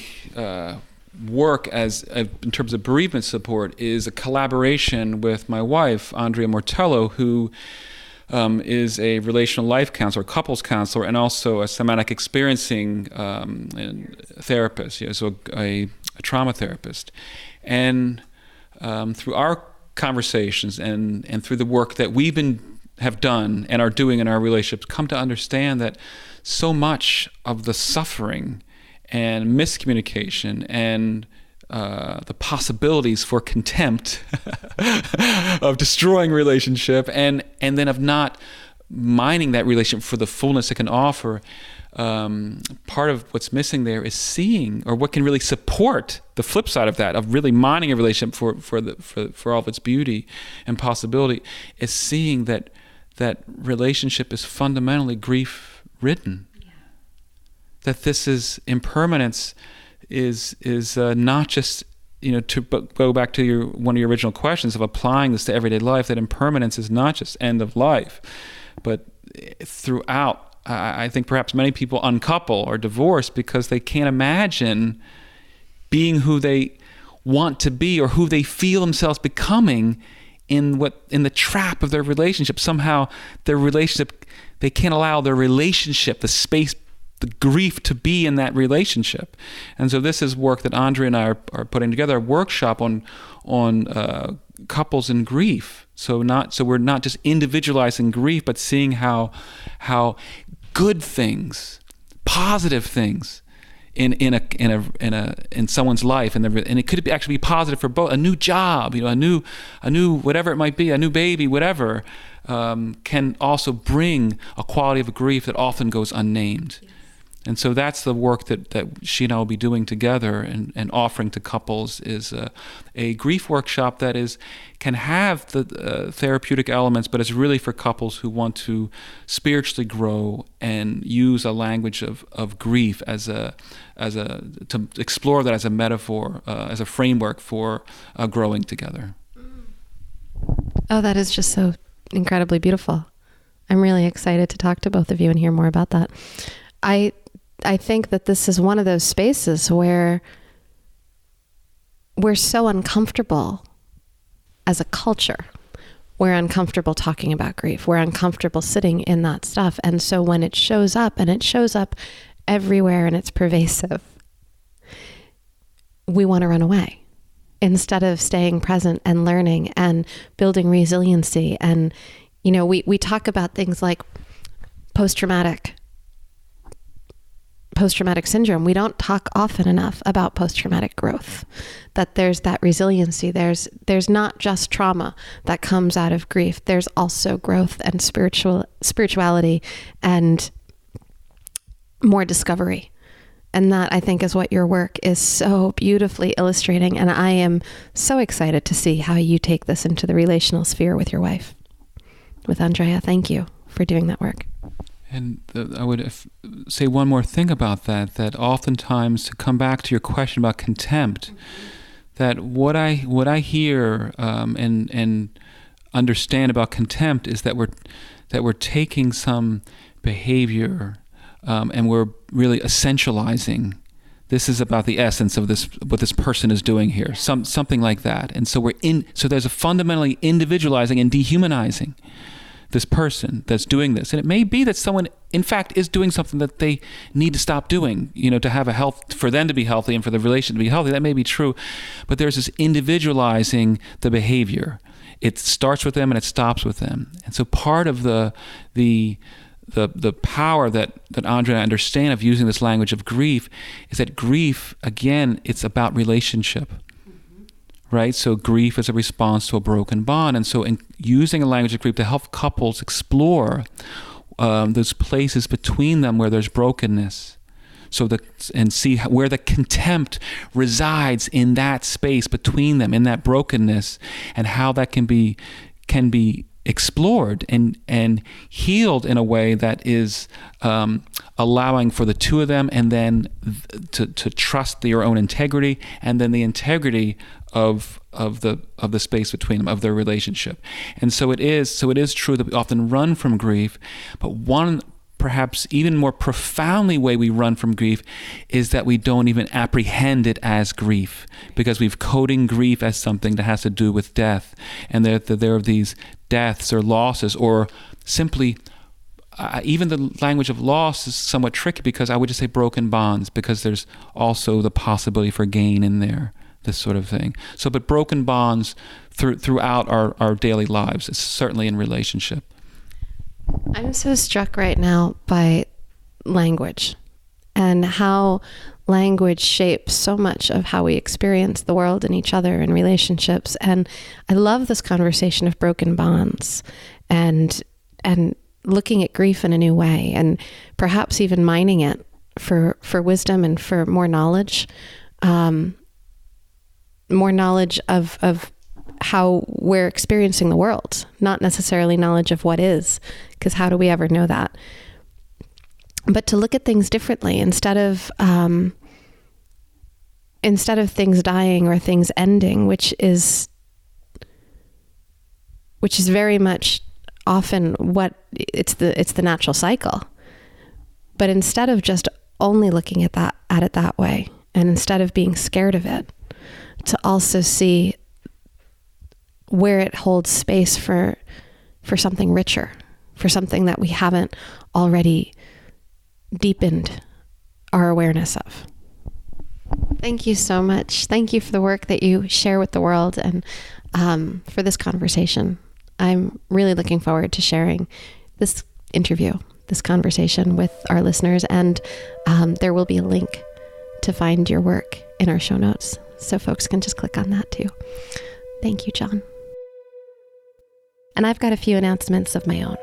work in terms of bereavement support is a collaboration with my wife, Andrea Mortello, who is a relational life counselor, couples counselor, and also a somatic experiencing therapist, so a trauma therapist. And through our conversations and through the work that have done and are doing in our relationships, come to understand that so much of the suffering and miscommunication and the possibilities for contempt of destroying relationship and then of not mining that relationship for the fullness it can offer part of what's missing there is seeing, or what can really support the flip side of that, of really mining a relationship for all of its beauty and possibility, is seeing that relationship is fundamentally grief-ridden. Yeah. That this is impermanence is not just, to go back to one of your original questions of applying this to everyday life, that impermanence is not just end of life, but throughout. I think perhaps many people uncouple or divorce because they can't imagine being who they want to be or who they feel themselves becoming in the trap of their relationship. Somehow their relationship, they can't allow their relationship, the space, the grief to be in that relationship. And so this is work that Andrea and I are putting together, a workshop on couples in grief. So we're not just individualizing grief, but seeing how good things, positive things in someone's life, and it could actually be positive for both. A new job, a new whatever it might be, a new baby, whatever, can also bring a quality of grief that often goes unnamed. Yes. And so that's the work that she and I will be doing together and offering to couples, is a grief workshop that can have the therapeutic elements, but it's really for couples who want to spiritually grow and use a language of grief to explore that as a metaphor, as a framework for growing together. Oh, that is just so incredibly beautiful. I'm really excited to talk to both of you and hear more about that. I think that this is one of those spaces where we're so uncomfortable as a culture. We're uncomfortable talking about grief. We're uncomfortable sitting in that stuff. And so when it shows up, and it shows up everywhere and it's pervasive, we want to run away instead of staying present and learning and building resiliency. And, we talk about things like post-traumatic syndrome. We don't talk often enough about post-traumatic growth, that there's that resiliency. There's not just trauma that comes out of grief. There's also growth and spirituality and more discovery. And that, I think, is what your work is so beautifully illustrating. And I am so excited to see how you take this into the relational sphere with your wife, with Andrea. Thank you for doing that work. And I would say one more thing about that oftentimes, to come back to your question about contempt, that what I hear and understand about contempt is that we're taking some behavior and we're really essentializing. This is about the essence of this, what this person is doing here, something like that. And so so there's a fundamentally individualizing and dehumanizing this person that's doing this. And it may be that someone, in fact, is doing something that they need to stop doing, to have for them to be healthy and for the relation to be healthy. That may be true. But there's this individualizing the behavior. It starts with them and it stops with them. And so part of the power that Andrea and I understand of using this language of grief is that grief, again, it's about relationship. Right? So grief is a response to a broken bond. And so in using a language of grief to help couples explore those places between them where there's brokenness, and see where the contempt resides in that space between them, in that brokenness, and how that can be explored and healed in a way that is allowing for the two of them, and then to trust your own integrity, and then the integrity of the space between them, of their relationship. And so it is true that we often run from grief, but one perhaps even more profoundly way we run from grief is that we don't even apprehend it as grief, because we've coding grief as something that has to do with death, and there are these deaths or losses, or simply even the language of loss is somewhat tricky, because I would just say broken bonds, because there's also the possibility for gain in there, this sort of thing. So, but broken bonds throughout our daily lives, certainly in relationship. I'm so struck right now by language and how language shapes so much of how we experience the world and each other and relationships. And I love this conversation of broken bonds and looking at grief in a new way, and perhaps even mining it for wisdom and for more knowledge of how we're experiencing the world, not necessarily knowledge of what is, because how do we ever know that? But to look at things differently instead of things dying or things ending, which is very much often what it's the natural cycle. But instead of just only looking at it that way, and instead of being scared of it, to also see where it holds space for something richer, for something that we haven't already deepened our awareness of. Thank you so much. Thank you for the work that you share with the world, and for this conversation. I'm really looking forward to sharing this interview, this conversation with our listeners, and there will be a link to find your work in our show notes, so folks can just click on that too. Thank you, John. And I've got a few announcements of my own.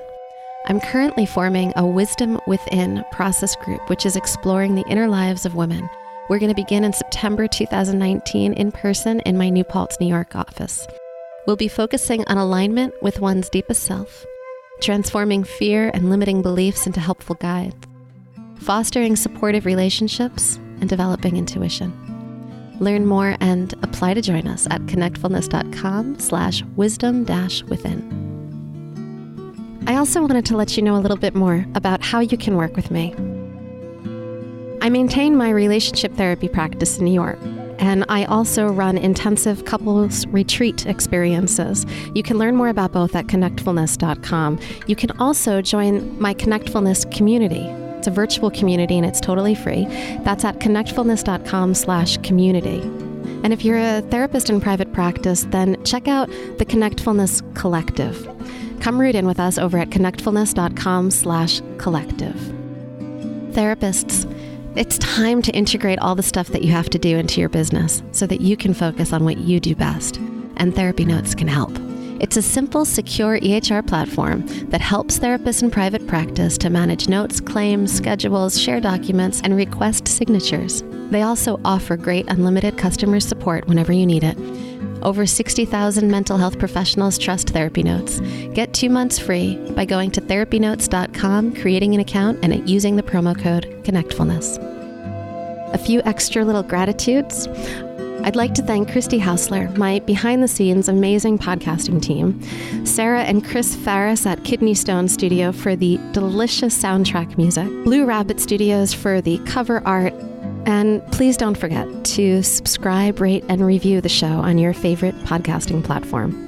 I'm currently forming a Wisdom Within process group, which is exploring the inner lives of women. We're going to begin in September 2019 in person in my New Paltz, New York office. We'll be focusing on alignment with one's deepest self, transforming fear and limiting beliefs into helpful guides, fostering supportive relationships, and developing intuition. Learn more and apply to join us at connectfulness.com/wisdom-within. I also wanted to let you know a little bit more about how you can work with me. I maintain my relationship therapy practice in New York, and I also run intensive couples retreat experiences. You can learn more about both at connectfulness.com. You can also join my Connectfulness community. It's a virtual community and it's totally free. That's at connectfulness.com/community. And if you're a therapist in private practice, then check out the Connectfulness Collective. Come root in with us over at connectfulness.com/collective. Therapists, it's time to integrate all the stuff that you have to do into your business so that you can focus on what you do best, and Therapy Notes can help. It's a simple, secure EHR platform that helps therapists in private practice to manage notes, claims, schedules, share documents, and request signatures. They also offer great unlimited customer support whenever you need it. Over 60,000 mental health professionals trust Therapy Notes. Get 2 months free by going to therapynotes.com, creating an account, and using the promo code Connectfulness. A few extra little gratitudes. I'd like to thank Christy Hausler, my behind-the-scenes amazing podcasting team, Sarah and Chris Farris at Kidney Stone Studio for the delicious soundtrack music, Blue Rabbit Studios for the cover art, and please don't forget to subscribe, rate, and review the show on your favorite podcasting platform.